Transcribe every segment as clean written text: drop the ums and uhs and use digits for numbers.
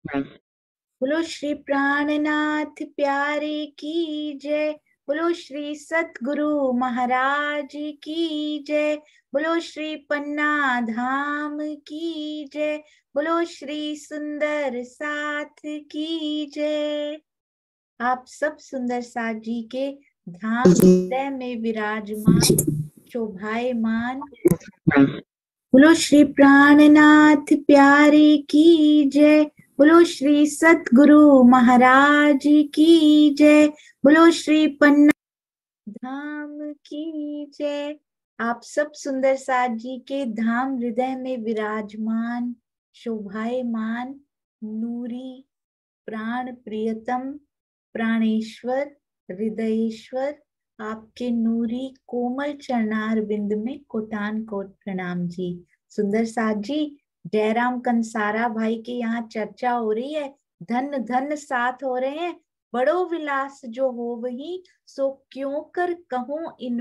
बोलो श्री प्राणनाथ प्यारे की जय। बोलो श्री सतगुरु महाराज की जय। बोलो श्री पन्ना धाम की जय। बोलो श्री सुंदर साथ की जय। आप सब सुंदर साथ जी के धाम हृदय में विराजमान शोभायमान। बोलो श्री प्राणनाथ प्यारे की जय। बोलो श्री सतगुरु महाराज की जय। बोलो श्री पन्ना धाम की जय। आप सब सुंदर साथ जी के धाम हृदय में विराजमान शोभायमान नूरी प्राण प्रियतम प्राणेश्वर हृदयेश्वर आपके नूरी कोमल चरणार बिंद में कोटान कोट प्रणाम जी। सुंदर साथ जी, जयराम कंसारा भाई के यहाँ चर्चा हो रही है। धन धन साथ हो रहे हैं, बड़ो विलास जो हो वही, सो क्यों कर कहूं इन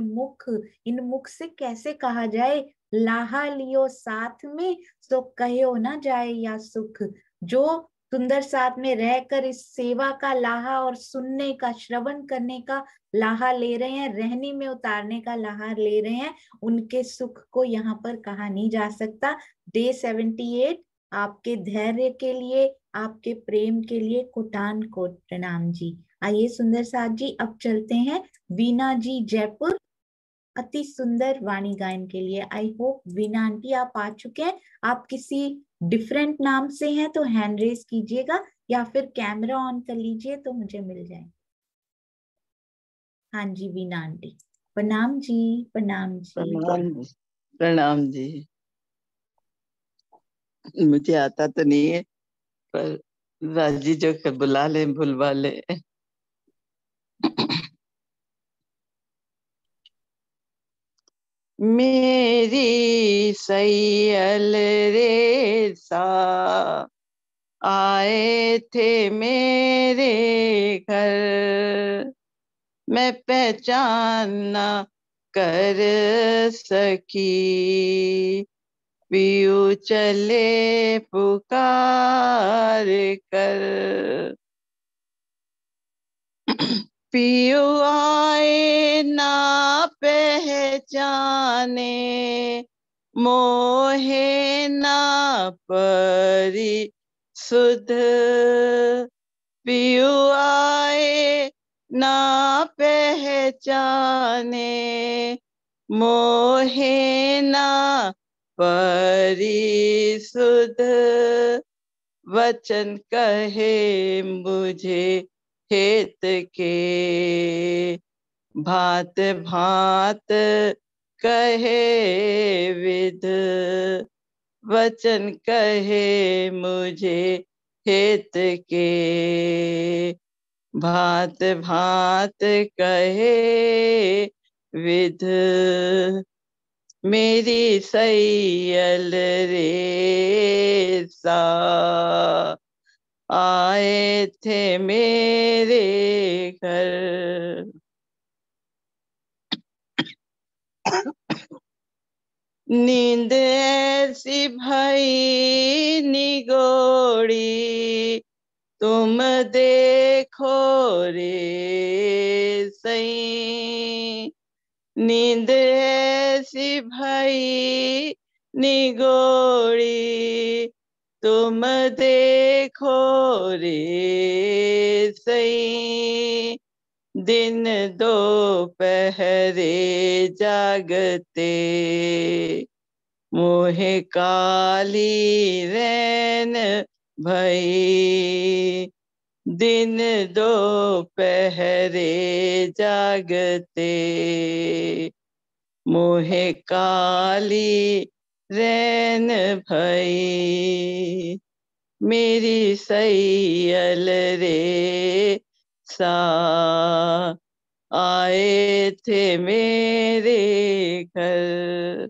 मुख से कैसे कहा जाए। लाहा लियो साथ में, सो कहो ना जाए या सुख। जो सुंदर साथ में रहकर इस सेवा का लाहा और सुनने का श्रवण करने का लाहा ले रहे हैं, रहनी में उतारने का लाहा ले रहे हैं, उनके सुख को यहाँ पर कहा नहीं जा सकता। डे 78 आपके धैर्य के लिए, आपके प्रेम के लिए कोटान कोट प्रणाम जी। आइए सुंदर साथ जी, अब चलते हैं वीना जी जयपुर अति सुंदर वाणी गायन के लिए। आई होप वीना आंटी आप आ चुके हैं। आप किसी डिफरेंट नाम से हैं तो हैंड रेस कीजिएगा या फिर कैमरा ऑन कर लीजिए तो मुझे मिल जाए। हाँ जी वीना आंटी, प्रणाम जी। प्रणाम जी। प्रणाम जी। मुझे आता तो नहीं है, पर राजी जो बुला ले भुलवा ले। मेरी सैयल रे सा आए थे मेरे घर, मैं पहचान ना कर सकी, पियू चले पुकार कर। पियू आए ना पहचाने, मोहे ना परी सुध। पियू आए ना पहचाने, मोहे ना परी सुध। वचन कहे मुझे हेत के, भात भात कहे विध। वचन कहे मुझे हेत के, भात भात कहे विध। मेरी सैयल रे सा आए थे मेरे घर। नींद ऐसी भई निगोड़ी, तुम देखो रे सई। नींद ऐसी भई निगोड़ी, तुम देखो रे सई। दिन दोपहरे जागते, मोहे काली रैन भई। दिन दोपहरे जागते, मोहे काली रैन भई। मेरी सैयल रे सा आए थे मेरे घर।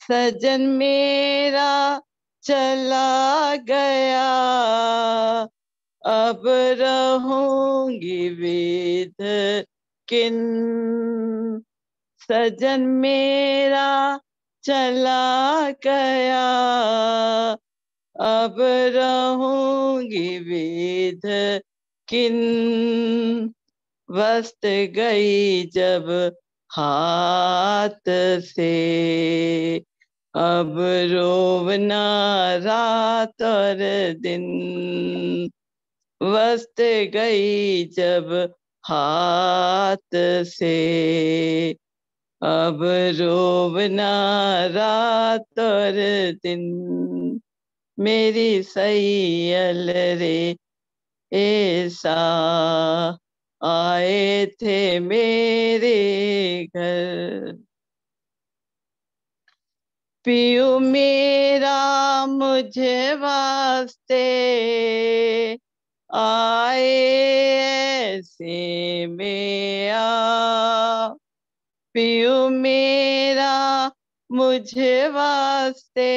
सजन मेरा चला गया, अब रहूंगी विध किन। सजन मेरा चला गया, अब रहूंगी विध किन, वस्त गई जब हाथ से। अब रोवना रात और दिन, वस्त गई जब हाथ से। अब रोवना रात और दिन, मेरी सैयल रे ऐसा आए थे मेरे घर। पियू मेरा मुझे वास्ते आए ऐसे में आ। पियू मेरा मुझे वास्ते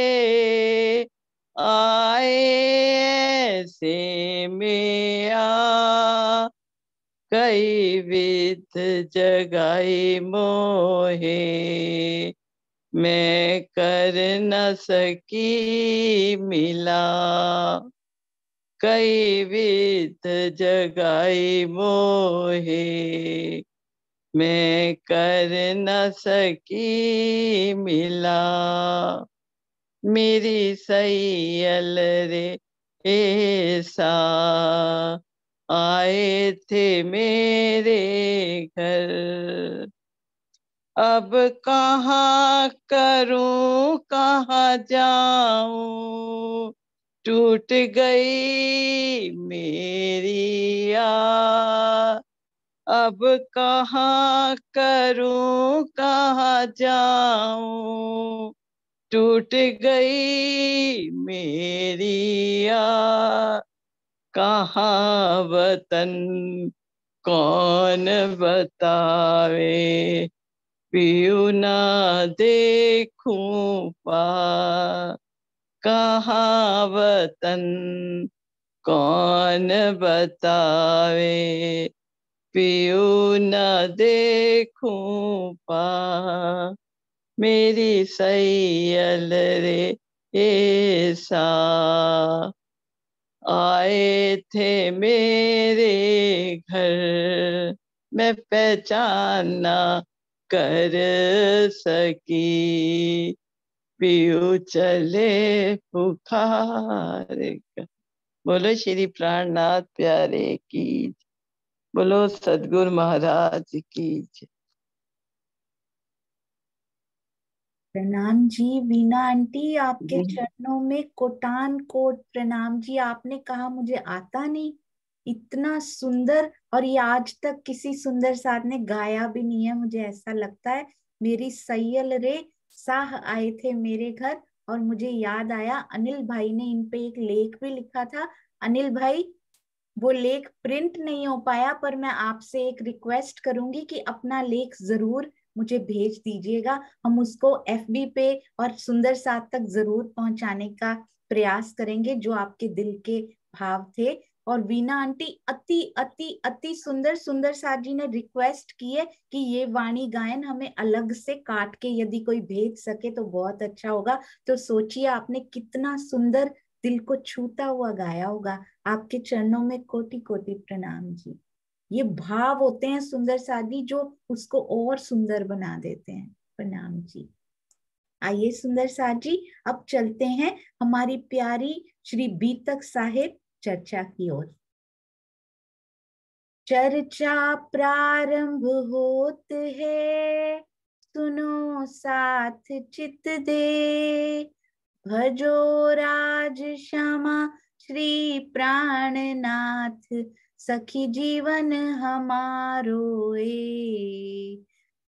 आए ऐसे में आ। कई विध जगाई मोहे, मैं कर न सकी मिला। कई विध जगाई मोहे, मैं कर न सकी मिला। मेरी सैयल रे ऐसा आए थे मेरे घर। अब कहाँ करूं कहाँ जाऊं, टूट गई मेरी याद। अब कहाँ करूं कहाँ जाऊं, टूट गई मेरी याद। कहाँ वतन कौन बतावे, पियू ना देखूं पा। कहाँ वतन कौन बतावे, पियू न देखूं पा। मेरी सैयल रे ऐसा आए थे मेरे घर। मैं पहचान ना कर सकी, पियू चले पुकार कर। बोलो श्री प्राणनाथ प्यारे की, बोलो सदगुरु महाराज की। प्रणाम जी वीना आंटी, आपके चरणों में कोटान कोट प्रणाम जी। आपने कहा मुझे आता नहीं, इतना सुंदर, और ये आज तक किसी सुंदर साथ ने गाया भी नहीं है, मुझे ऐसा लगता है। मेरी सैयल रे साह आए थे मेरे घर। और मुझे याद आया, अनिल भाई ने इन पे एक लेख भी लिखा था। अनिल भाई, वो लेख प्रिंट नहीं हो पाया, पर मैं आपसे एक रिक्वेस्ट करूंगी कि अपना लेख जरूर मुझे भेज दीजिएगा। हम उसको एफबी पे और सुंदर साथ तक जरूर पहुंचाने का प्रयास करेंगे, जो आपके दिल के भाव थे। और वीना आंटी, अति अति अति सुंदर, सुंदर साथ जी ने रिक्वेस्ट की है कि ये वाणी गायन हमें अलग से काट के यदि कोई भेज सके तो बहुत अच्छा होगा। तो सोचिए, आपने कितना सुंदर दिल को छूता हुआ गाया होगा। आपके चरणों में कोटि कोटि प्रणाम जी। ये भाव होते हैं सुंदर सादी, जो उसको और सुंदर बना देते हैं। प्रणाम जी। आइए सुंदर साथ जी, अब चलते हैं हमारी प्यारी श्री बीतक साहिब चर्चा की ओर। चर्चा प्रारंभ होत है, सुनो साथ चित दे। भजो राज श्यामा श्री प्राणनाथ, सखी जीवन हमारो ए।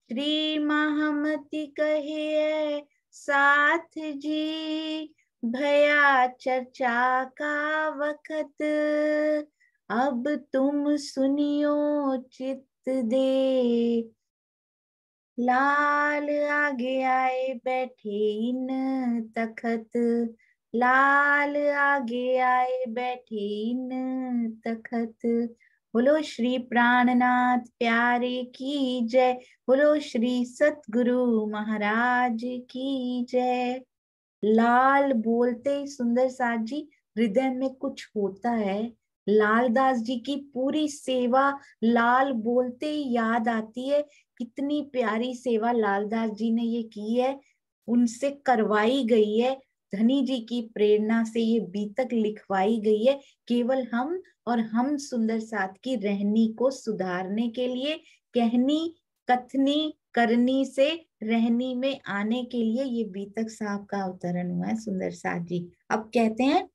श्री महामति कहिए साथ जी, भया चर्चा का वक्त। अब तुम सुनियो चित दे। लाल आगे आए बैठे इन तखत, लाल आगे आए बैठे इन तखत। बोलो श्री प्राणनाथ प्यारे की जय, बोलो श्री सतगुरु महाराज की जय। लाल बोलते ही सुंदर साथ जी हृदय में कुछ होता है। लालदास जी की पूरी सेवा लाल बोलते ही याद आती है। कितनी प्यारी सेवा लालदास जी ने ये की है, उनसे करवाई गई है। धनी जी की प्रेरणा से ये बीतक लिखवाई गई है, केवल हम और हम सुंदर साथ की रहनी को सुधारने के लिए, कहनी कथनी करनी से रहनी में आने के लिए ये बीतक साहब का अवतरण हुआ है सुंदर साथ जी। अब कहते हैं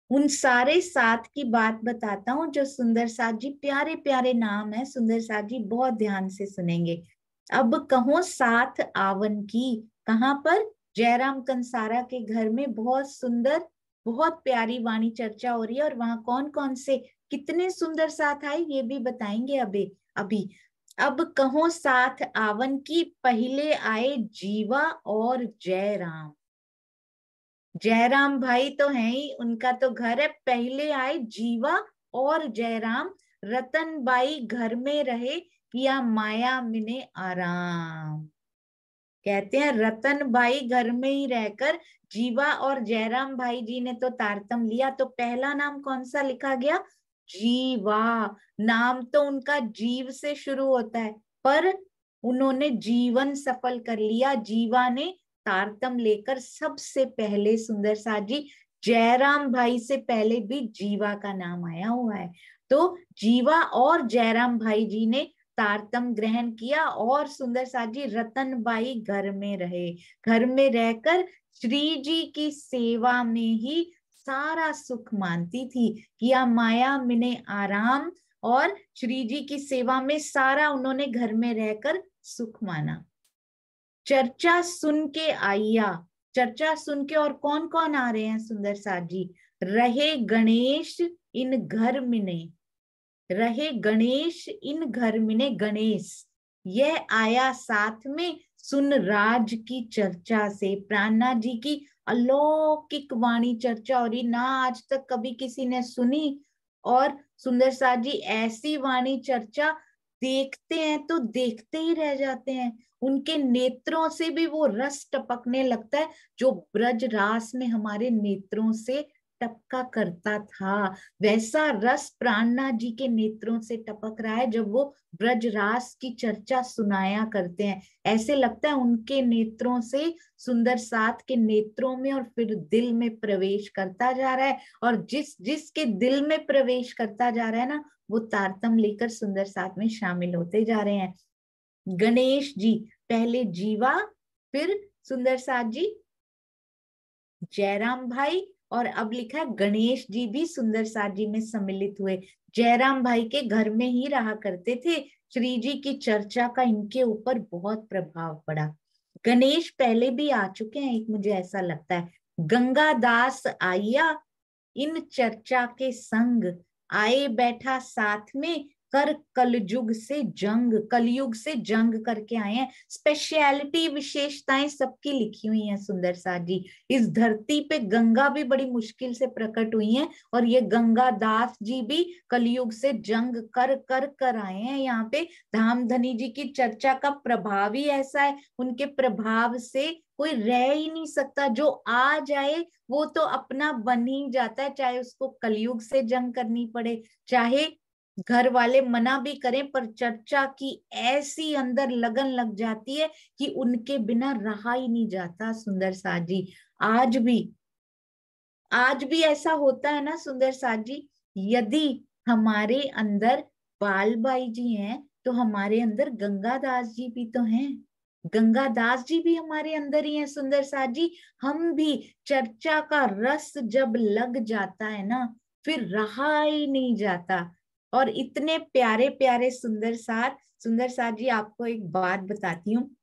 उन सारे साथ की बात बताता हूँ जो सुंदर साथ जी, प्यारे प्यारे नाम है सुंदर साथ जी, बहुत ध्यान से सुनेंगे। अब कहो साथ आवन की, कहाँ पर? जयराम कंसारा के घर में बहुत सुंदर बहुत प्यारी वाणी चर्चा हो रही है, और वहां कौन कौन से कितने सुंदर साथ आए ये भी बताएंगे अभी अभी। अब कहो साथ आवन की, पहले आए जीवा और जयराम। जयराम भाई तो है ही, उनका तो घर है। पहले आए जीवा और जयराम, रतनबाई घर में रहे, किया माया मिने आराम। कहते हैं रतनबाई घर में ही रहकर जीवा और जयराम भाई जी ने तो तारतम लिया। तो पहला नाम कौन सा लिखा गया? जीवा। नाम तो उनका जीव से शुरू होता है, पर उन्होंने जीवन सफल कर लिया। जीवा ने तारतम लेकर सबसे पहले सुंदर साथ जी, जयराम भाई से पहले भी जीवा का नाम आया हुआ है। तो जीवा और जयराम भाई जी ने तारतम ग्रहण किया, और सुंदर साथ जी रतनबाई घर में रहे। घर में रहकर श्री जी की सेवा में ही सारा सुख मानती थी, किया माया मिने आराम, और श्री जी की सेवा में सारा उन्होंने घर में रहकर सुख माना। चर्चा सुन के आइया, चर्चा सुन के और कौन कौन आ रहे हैं सुंदर साथ जी? रहे गणेश इन घर मिने, रहे गणेश इन घर मिने, गणेश यह आया साथ में, सुन राज की चर्चा से। प्राणनाथ जी की अलौकिक वाणी चर्चा हो रही, ना आज तक कभी किसी ने सुनी। और सुंदर साथ जी ऐसी वाणी चर्चा देखते हैं तो देखते ही रह जाते हैं। उनके नेत्रों से भी वो रस टपकने लगता है जो ब्रज रास में हमारे नेत्रों से टपका करता था। वैसा रस प्राणनाथ जी के नेत्रों से टपक रहा है जब वो ब्रजरास की चर्चा सुनाया करते हैं। ऐसे लगता है उनके नेत्रों से सुंदर साथ के नेत्रों में और फिर दिल में प्रवेश करता जा रहा है, और जिस जिसके दिल में प्रवेश करता जा रहा है ना, वो तारतम लेकर सुंदर साथ में शामिल होते जा रहे हैं। गणेश जी, पहले जीवा, फिर सुंदर साथ जी, जयराम भाई, और अब लिखा है गणेश जी भी सुंदर साथ जी में सम्मिलित हुए। जयराम भाई के घर में ही रहा करते थे। श्री जी की चर्चा का इनके ऊपर बहुत प्रभाव पड़ा। गणेश पहले भी आ चुके हैं, एक मुझे ऐसा लगता है। गंगादास आया इन चर्चा के संग, आए बैठा साथ में, कर कलयुग से जंग, कलयुग से जंग करके आए हैं। स्पेशलिटी विशेषताएं सबकी लिखी हुई हैं सुंदर साथ जी। इस धरती पे गंगा भी बड़ी मुश्किल से प्रकट हुई है, और ये गंगा दास जी भी कलयुग से जंग कर कर कर आए हैं यहाँ पे। धामधनी जी की चर्चा का प्रभाव ही ऐसा है, उनके प्रभाव से कोई रह ही नहीं सकता। जो आ जाए वो तो अपना बन ही जाता है, चाहे उसको कलयुग से जंग करनी पड़े, चाहे घर वाले मना भी करें, पर चर्चा की ऐसी अंदर लगन लग जाती है कि उनके बिना रहा ही नहीं जाता सुंदर साथ जी। आज भी ऐसा होता है ना सुंदर साथ जी। यदि हमारे अंदर बालबाई जी हैं तो हमारे अंदर गंगादास जी भी तो हैं। गंगादास जी भी हमारे अंदर ही हैं सुंदर साथ जी। हम भी चर्चा का रस जब लग जाता है ना, फिर रहा ही नहीं जाता। और इतने प्यारे प्यारे सुंदर साथ जी, आपको एक बात बताती हूँ।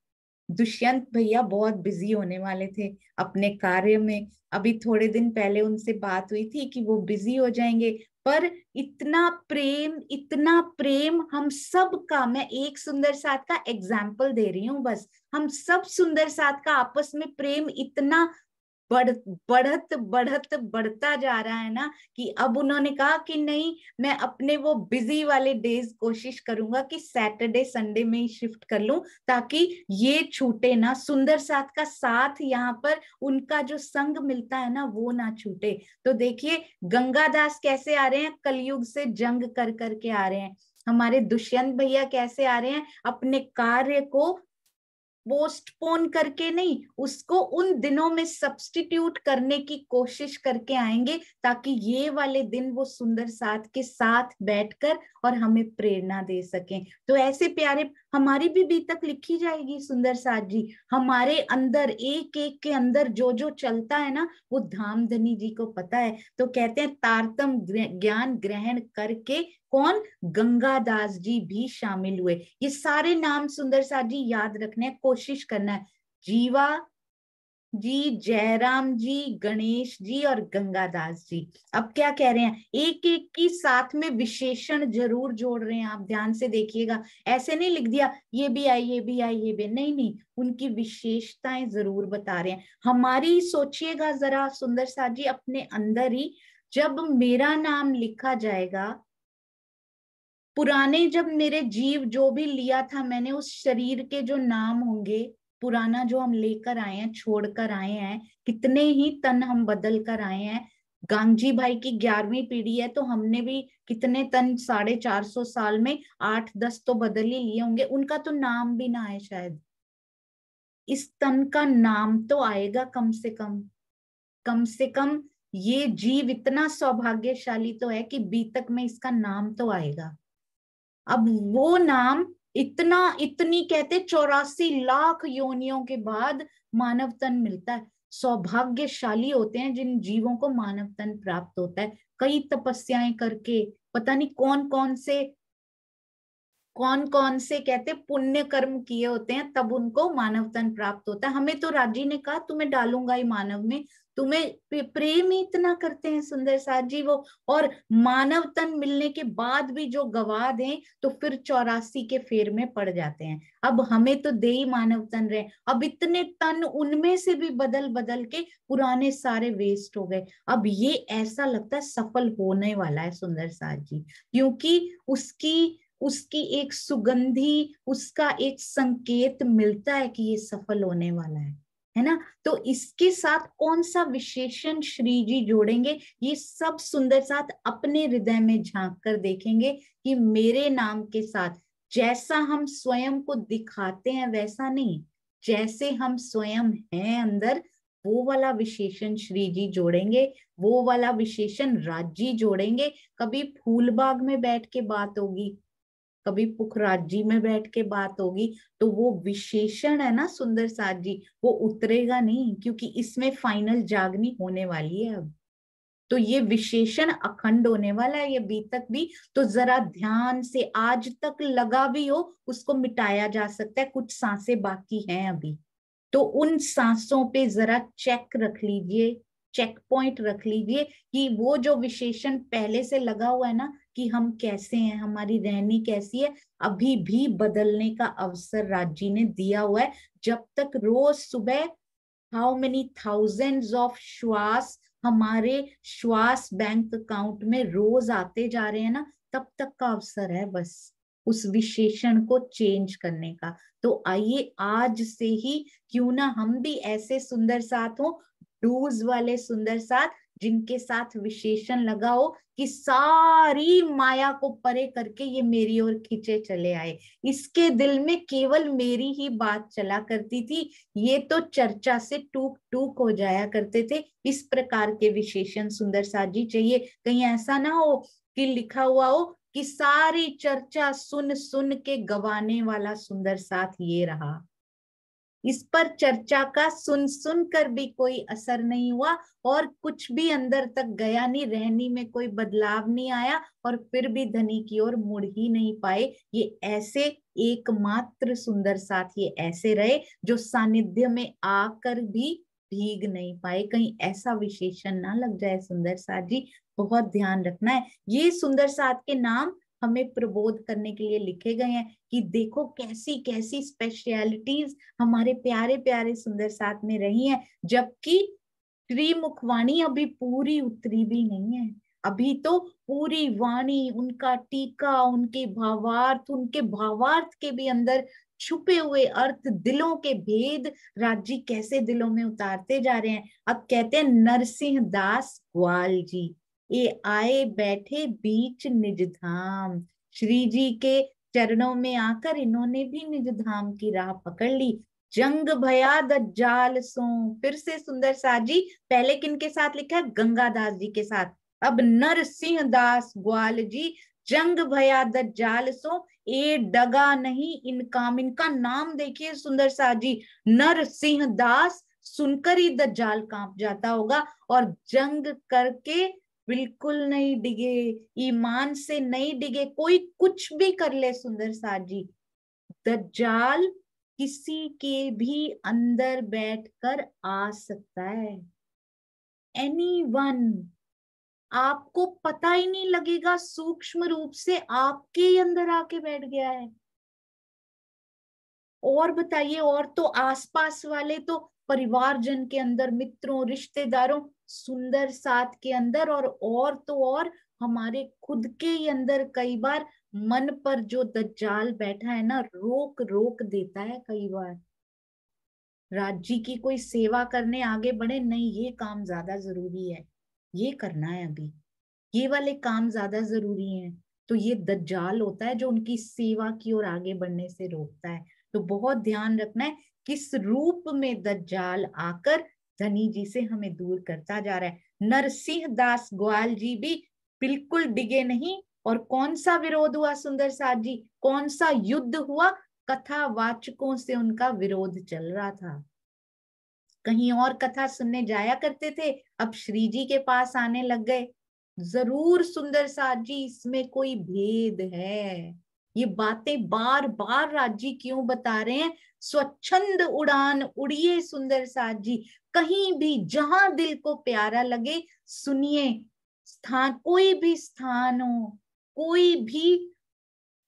दुष्यंत भैया बहुत बिजी होने वाले थे अपने कार्य में। अभी थोड़े दिन पहले उनसे बात हुई थी कि वो बिजी हो जाएंगे, पर इतना प्रेम हम सब का, मैं एक सुंदर साथ का एग्जाम्पल दे रही हूँ बस, हम सब सुंदर साथ का आपस में प्रेम इतना बढ़त बढ़त बढ़ता जा रहा है ना, कि अब उन्होंने कहा कि नहीं, मैं अपने वो बिजी वाले डेज कोशिश करूंगा कि सैटरडे संडे में ही शिफ्ट कर लूं, ताकि ये छूटे ना, सुंदर साथ का साथ, यहाँ पर उनका जो संग मिलता है ना वो ना छूटे। तो देखिए गंगादास कैसे आ रहे हैं, कलयुग से जंग कर करके आ रहे हैं। हमारे दुष्यंत भैया कैसे आ रहे हैं, अपने कार्य को पोस्टपोन करके नहीं, उसको उन दिनों में सब्स्टिट्यूट करने की कोशिश करके आएंगे, ताकि ये वाले दिन वो सुंदर साथ के साथ बैठकर और हमें प्रेरणा दे सकें। तो ऐसे प्यारे, हमारी भी बीतक लिखी जाएगी सुंदर साथ जी। हमारे अंदर एक एक के अंदर जो जो चलता है ना, वो धामधनी जी को पता है। तो कहते हैं तारतम ज्ञान ग्रहण करके कौन, गंगादास जी भी शामिल हुए। ये सारे नाम सुंदर साथ जी याद रखने, कोशिश करना है। जीवा जी, जयराम जी, गणेश जी और गंगादास जी। अब क्या कह रहे हैं, एक एक की साथ में विशेषण जरूर जोड़ रहे हैं, आप ध्यान से देखिएगा। ऐसे नहीं लिख दिया ये भी आई, ये भी आई, ये भी नहीं, नहीं, उनकी विशेषताएं जरूर बता रहे हैं। हमारी सोचिएगा जरा सुंदर साथ जी, अपने अंदर ही जब मेरा नाम लिखा जाएगा, पुराने जब मेरे जीव जो भी लिया था मैंने, उस शरीर के जो नाम होंगे, पुराना जो हम लेकर आए हैं, छोड़कर आए हैं, कितने ही तन हम बदल कर आए हैं। गांधी भाई की 11वीं पीढ़ी है, तो हमने भी कितने तन 450 साल में 8-10 तो बदल ही लिए होंगे, उनका तो नाम भी ना आए शायद। इस तन का नाम तो आएगा कम से कम, कम से कम। ये जीव इतना सौभाग्यशाली तो है कि बीतक में इसका नाम तो आएगा। अब वो नाम इतना, इतनी कहते 84 लाख योनियों के बाद मानव तन मिलता है। सौभाग्यशाली होते हैं जिन जीवों को मानव तन प्राप्त होता है, कई तपस्याएं करके, पता नहीं कौन कौन से कहते पुण्य कर्म किए होते हैं, तब उनको मानव तन प्राप्त होता है। हमें तो राजी ने कहा तुम्हें डालूंगा ही मानव में, तुम्हें प्रेम ही इतना करते हैं सुंदर साथ जी वो, और मानव तन मिलने के बाद भी जो गवा दें तो फिर 84 के फेर में पड़ जाते हैं। अब हमें तो दे ही मानव तन रहे, अब इतने तन उनमें से भी बदल बदल के पुराने सारे वेस्ट हो गए। अब ये ऐसा लगता है सफल होने वाला है सुंदर साथ जी, क्योंकि उसकी उसकी एक सुगंधी, उसका एक संकेत मिलता है कि ये सफल होने वाला है ना। तो इसके साथ कौन सा विशेषण श्री जी जोड़ेंगे, ये सब सुंदर साथ अपने हृदय में झांक कर देखेंगे कि मेरे नाम के साथ जैसा हम स्वयं को दिखाते हैं वैसा नहीं, जैसे हम स्वयं हैं अंदर, वो वाला विशेषण श्री जी जोड़ेंगे, वो वाला विशेषण राज जी जोड़ेंगे। कभी फूलबाग में बैठ के बात होगी, कभी पुखराज जी में बैठ के बात होगी, तो वो विशेषण है ना सुंदर साथ जी, वो उतरेगा नहीं, क्योंकि इसमें फाइनल जागनी होने वाली है अब। तो ये विशेषण अखंड होने वाला है, ये बीतक भी। तो जरा ध्यान से, आज तक लगा भी हो उसको मिटाया जा सकता है, कुछ सांसें बाकी हैं अभी, तो उन सांसों पे जरा चेक रख लीजिए, चेक पॉइंट रख लीजिए कि वो जो विशेषण पहले से लगा हुआ है ना, कि हम कैसे हैं, हमारी रहनी कैसी है, अभी भी बदलने का अवसर राज्य ने दिया हुआ है। जब तक रोज सुबह हाउ मेनी थाउजेंड्स ऑफ श्वास हमारे श्वास बैंक अकाउंट में रोज आते जा रहे हैं ना, तब तक का अवसर है बस उस विशेषण को चेंज करने का। तो आइए आज से ही क्यों ना हम भी ऐसे सुंदर साथ हो, डूज वाले सुंदर साथ, जिनके साथ विशेषण लगा हो कि सारी माया को परे करके ये मेरी ओर खींचे चले आए, इसके दिल में केवल मेरी ही बात चला करती थी, ये तो चर्चा से टूक टूक हो जाया करते थे। इस प्रकार के विशेषण सुंदर साथ जी चाहिए। कहीं ऐसा ना हो कि लिखा हुआ हो कि सारी चर्चा सुन सुन के गवाने वाला सुंदर साथ ये रहा, इस पर चर्चा का सुन सुन कर भी कोई असर नहीं हुआ, और कुछ भी अंदर तक गया नहीं, रहनी में कोई बदलाव नहीं आया, और फिर भी धनी की ओर मुड़ ही नहीं पाए। ये ऐसे एकमात्र सुंदर साथ ये ऐसे रहे जो सानिध्य में आकर भी भीग नहीं पाए। कहीं ऐसा विशेषण ना लग जाए सुंदर साथ जी, बहुत ध्यान रखना है। ये सुंदर साथ के नाम हमें प्रबोध करने के लिए लिखे गए हैं कि देखो कैसी कैसी स्पेशलिटीज हमारे प्यारे प्यारे सुंदर साथ में रही हैं, जबकि श्री मुखवाणी अभी पूरी उतरी भी नहीं है, अभी तो पूरी वाणी, उनका टीका, उनके भावार्थ के भी अंदर छुपे हुए अर्थ, दिलों के भेद राज जी कैसे दिलों में उतारते जा रहे हैं। अब कहते हैं नरसिंह दास ग्वाल जी, ये आए बैठे बीच निज धाम। श्री जी के चरणों में आकर इन्होंने भी निज धाम की राह पकड़ ली। जंग भया दज्जाल सो, फिर से सुंदर साथ जी, पहले किनके साथ लिखा है? गंगादास जी के साथ। अब नरसिंह दास ग्वाल जी, जंग भया दज्जाल सो, ए डगा नहीं इन काम। इनका नाम देखिए सुंदर साथ जी, नरसिंह दास, सुनकर ही दज्जाल कांप जाता होगा। और जंग करके बिल्कुल नहीं डिगे, ईमान से नहीं डिगे, कोई कुछ भी कर ले सुंदर साथ जी, दज्जाल किसी के भी अंदर बैठकर आ सकता है। एनीवन, आपको पता ही नहीं लगेगा, सूक्ष्म रूप से आपके ही अंदर आके बैठ गया है। और बताइए, और तो आसपास वाले तो परिवारजन के अंदर, मित्रों, रिश्तेदारों, सुंदर साथ के अंदर, और तो और हमारे खुद के ही अंदर कई बार मन पर जो दज्जाल बैठा है ना, रोक रोक देता है कई बार। राज्य की कोई सेवा करने आगे बढ़े, नहीं ये काम ज्यादा जरूरी है, ये करना है अभी, ये वाले काम ज्यादा जरूरी हैं, तो ये दज्जाल होता है जो उनकी सेवा की ओर आगे बढ़ने से रोकता है। तो बहुत ध्यान रखना है किस रूप में दज्जाल आकर धनी जी से हमें दूर करता जा रहा है। नरसिंह दास ग्वाल जी भी बिल्कुल डिगे नहीं। और कौन सा विरोध हुआ सुंदर साथ जी, कौन सा युद्ध हुआ? कथावाचकों से उनका विरोध चल रहा था। कहीं और कथा सुनने जाया करते थे, अब श्री जी के पास आने लग गए। जरूर सुंदर साथ जी, इसमें कोई भेद है। ये बातें बार बार राज जी क्यों बता रहे हैं? स्वच्छंद उड़ान उड़िए सुंदर साथ जी, कहीं भी जहां दिल को प्यारा लगे सुनिए। स्थान, कोई भी स्थान हो, कोई भी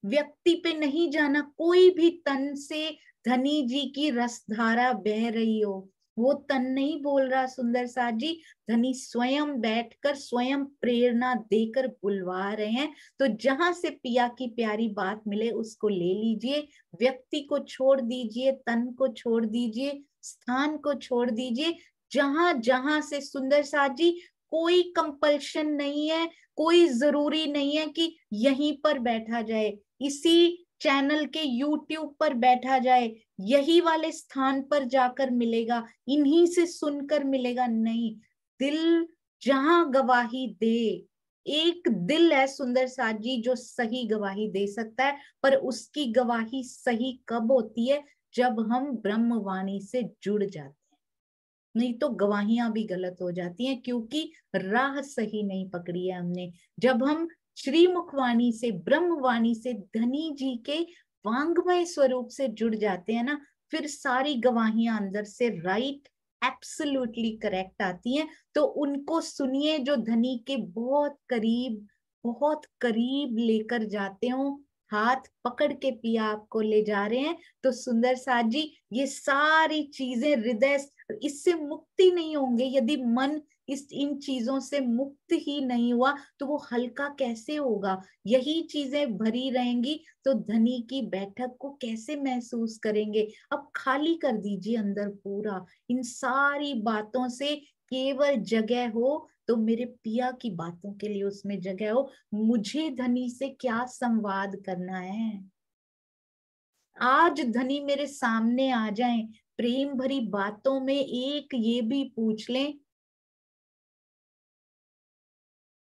व्यक्ति पे नहीं जाना, कोई भी तन से धनी जी की रसधारा बह रही हो, वो तन नहीं बोल रहा सुंदर साथ जी, धनी स्वयं बैठकर स्वयं प्रेरणा देकर बुलवा रहे हैं। तो जहां से पिया की प्यारी बात मिले उसको ले लीजिए, व्यक्ति को छोड़ दीजिए, तन को छोड़ दीजिए, स्थान को छोड़ दीजिए, जहां जहां से सुंदर साथ जी कोई कंपल्शन नहीं है, कोई जरूरी नहीं है कि यहीं पर बैठा जाए, इसी चैनल के YouTube पर बैठा जाए, यही वाले स्थान पर जाकर मिलेगा, इन्हीं से सुनकर मिलेगा, नहीं। दिल जहां गवाही दे, एक दिल है सुंदर साथ जी जो सही गवाही दे सकता है, पर उसकी गवाही सही कब होती है? जब हम ब्रह्मवाणी से जुड़ जाते हैं, नहीं तो गवाहियां भी गलत हो जाती हैं, क्योंकि राह सही नहीं पकड़ी है हमने। जब हम श्री मुखवाणी से, ब्रह्मवाणी से, धनी जी के वांग्मय स्वरूप से जुड़ जाते हैं ना, फिर सारी गवाहियां अंदर से राइट, एब्सोल्युटली करेक्ट आती हैं। तो उनको सुनिए जो धनी के बहुत करीब लेकर जाते हो, हाथ पकड़ के पिया आपको ले जा रहे हैं। तो सुंदर साथ जी, ये सारी चीजें हृदय, इससे मुक्ति नहीं होंगे यदि मन इन चीजों से मुक्त ही नहीं हुआ, तो वो हल्का कैसे होगा? यही चीजें भरी रहेंगी तो धनी की बैठक को कैसे महसूस करेंगे? अब खाली कर दीजिए अंदर पूरा, इन सारी बातों से केवल जगह हो तो मेरे पिया की बातों के लिए उसमें जगह हो। मुझे धनी से क्या संवाद करना है? आज धनी मेरे सामने आ जाएं, प्रेम भरी बातों में एक ये भी पूछ लें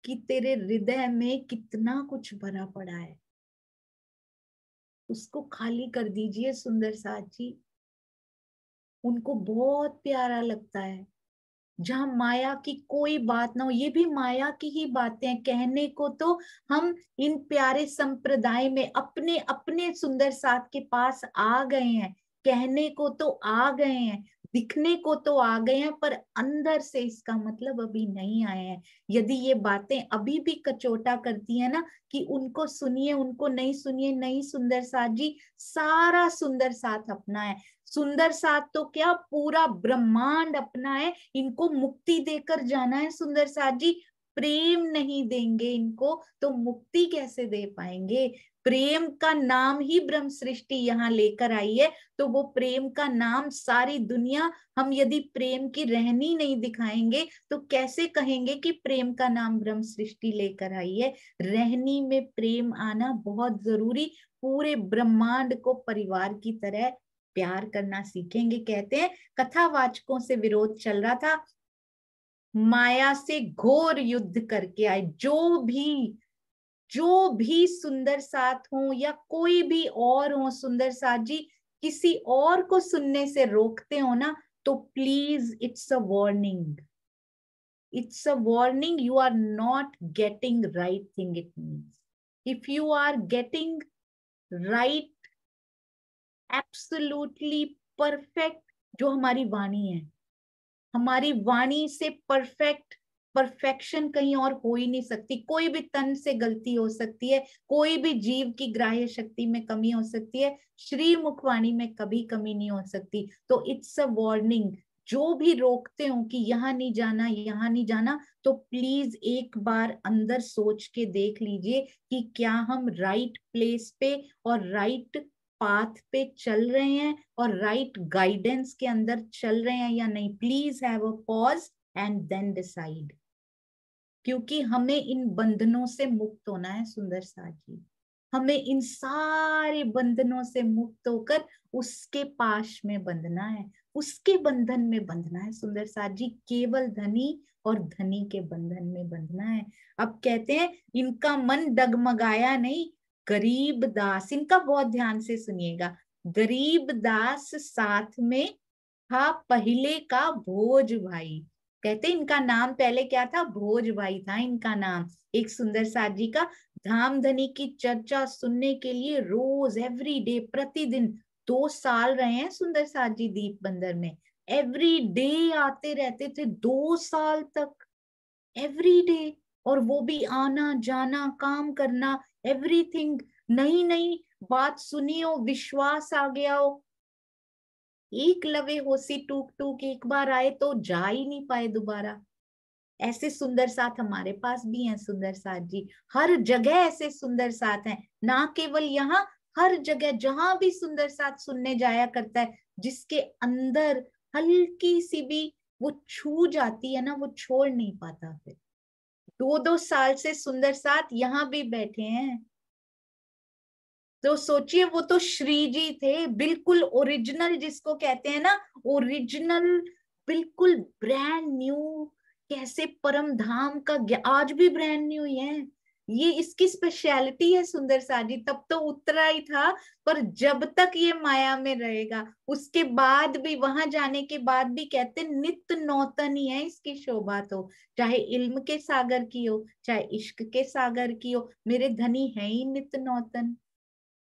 कि तेरे हृदय में कितना कुछ भरा पड़ा है, उसको खाली कर दीजिए सुंदर साथ जी। उनको बहुत प्यारा लगता है जहां माया की कोई बात ना हो। ये भी माया की ही बातें हैं, कहने को तो हम इन प्यारे संप्रदाय में अपने अपने सुंदर साथ के पास आ गए हैं, कहने को तो आ गए हैं, दिखने को तो आ गए हैं पर अंदर से इसका मतलब अभी नहीं आए हैं। यदि ये बातें अभी भी कचोटा करती है ना कि उनको सुनिए उनको नहीं सुनिए, नहीं सुंदर साथ जी, सारा सुंदर साथ अपना है। सुंदर साथ तो क्या पूरा ब्रह्मांड अपना है, इनको मुक्ति देकर जाना है सुंदर साथ जी। प्रेम नहीं देंगे इनको तो मुक्ति कैसे दे पाएंगे। प्रेम का नाम ही ब्रह्म सृष्टि यहाँ लेकर आई है, तो वो प्रेम का नाम सारी दुनिया, हम यदि प्रेम की रहनी नहीं दिखाएंगे तो कैसे कहेंगे कि प्रेम का नाम ब्रह्म सृष्टि लेकर आई है। रहनी में प्रेम आना बहुत जरूरी, पूरे ब्रह्मांड को परिवार की तरह प्यार करना सीखेंगे। कहते हैं कथावाचकों से विरोध चल रहा था, माया से घोर युद्ध करके आए। जो भी सुंदर साथ हो या कोई भी और हो सुंदर साथ जी, किसी और को सुनने से रोकते हो ना तो please it's a warning, it's a warning, you are not getting right thing. It means if you are getting right, absolutely perfect, जो हमारी वाणी है, हमारी वाणी से परफेक्ट, परफेक्शन कहीं और हो ही नहीं सकती। कोई भी तन से गलती हो सकती है, कोई भी जीव की ग्राह्य शक्ति में कमी हो सकती है, श्री मुखवाणी में कभी कमी नहीं हो सकती। तो इट्स अ वार्निंग, जो भी रोकते हो कि यहाँ नहीं जाना यहाँ नहीं जाना, तो प्लीज एक बार अंदर सोच के देख लीजिए कि क्या हम राइट प्लेस पे और राइट पाथ पे चल रहे हैं और राइट गाइडेंस के अंदर चल रहे हैं या नहीं। Please have a pause and then decide, क्योंकि हमें इन बंधनों से मुक्त होना है सुंदर साथ जी। हमें इन सारे बंधनों से मुक्त होकर उसके पाश में बंधना है, उसके बंधन में बंधना है सुंदर साथ जी। केवल धनी और धनी के बंधन में बंधना है। अब कहते हैं इनका मन डगमगाया नहीं, गरीब दास, इनका बहुत ध्यान से सुनिएगा, गरीब दास साथ में था पहले का भोज भाई। कहते इनका नाम पहले क्या था, भोज भाई था इनका नाम। एक सुंदर साथ जी का धामधनी की चर्चा सुनने के लिए रोज एवरी डे प्रतिदिन 2 साल रहे हैं सुंदर साथ जी दीप बंदर में। एवरी डे आते रहते थे 2 साल तक, एवरी डे। और वो भी आना जाना काम करना एवरीथिंग, नई नई बात सुनी हो, विश्वास आ गया हो। एक लवे होसी टूक टूक, एक बार आए तो जा ही नहीं पाए दोबारा। ऐसे सुंदर साथ हमारे पास भी हैं सुंदर साथ जी। हर जगह ऐसे सुंदर साथ हैं, ना केवल यहाँ, हर जगह जहां भी सुंदर साथ सुनने जाया करता है, जिसके अंदर हल्की सी भी वो छू जाती है ना, वो छोड़ नहीं पाता। फिर 2-2 साल से सुंदर साथ यहाँ भी बैठे हैं। तो सोचिए वो तो श्री जी थे, बिल्कुल ओरिजिनल, जिसको कहते हैं ना ओरिजिनल, बिल्कुल ब्रांड न्यू। कैसे परम धाम का आज भी ब्रांड न्यू ही है। ये इसकी स्पेशलिटी है सुंदर साजी। तब तो उतरा ही था, पर जब तक ये माया में रहेगा, उसके बाद भी, वहां जाने के बाद भी कहते नित्य नौतन ही है इसकी शोभा। तो चाहे इल्म के सागर की हो, चाहे इश्क के सागर की हो, मेरे धनी है ही नित्य नौतन।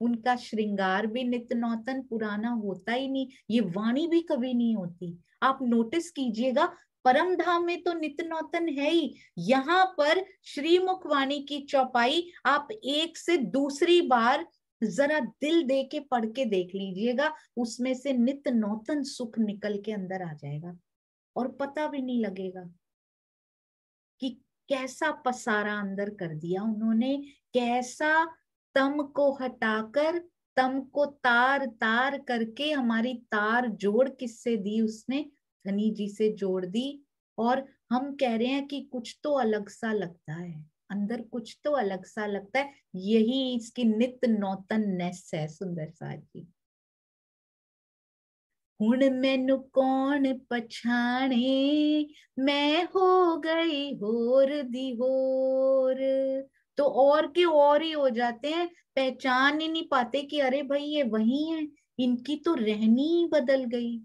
उनका श्रृंगार भी नित्य नौतन, पुराना होता ही नहीं। ये वाणी भी कभी नहीं होती। आप नोटिस कीजिएगा, परम धाम में तो नित्य नौतन है ही। यहाँ पर श्रीमुख वाणी की चौपाई आप एक से दूसरी बार जरा दिल दे के पढ़ के देख लीजिएगा, उसमें से नित्य नौतन सुख निकल के अंदर आ जाएगा और पता भी नहीं लगेगा कि कैसा पसारा अंदर कर दिया उन्होंने। कैसा तम को हटाकर तम को तार तार करके हमारी तार जोड़ किससे दी उसने, धनी जी से जोड़ दी। और हम कह रहे हैं कि कुछ तो अलग सा लगता है अंदर, कुछ तो अलग सा लगता है। यही इसकी नित्य नौतननेस है सुंदर सा जी। हुण मैनू कौन पछाणे, मैं हो गई होर दी होर। तो और के और ही हो जाते हैं, पहचान ही नहीं पाते कि अरे भाई ये वही है, इनकी तो रहनी ही बदल गई,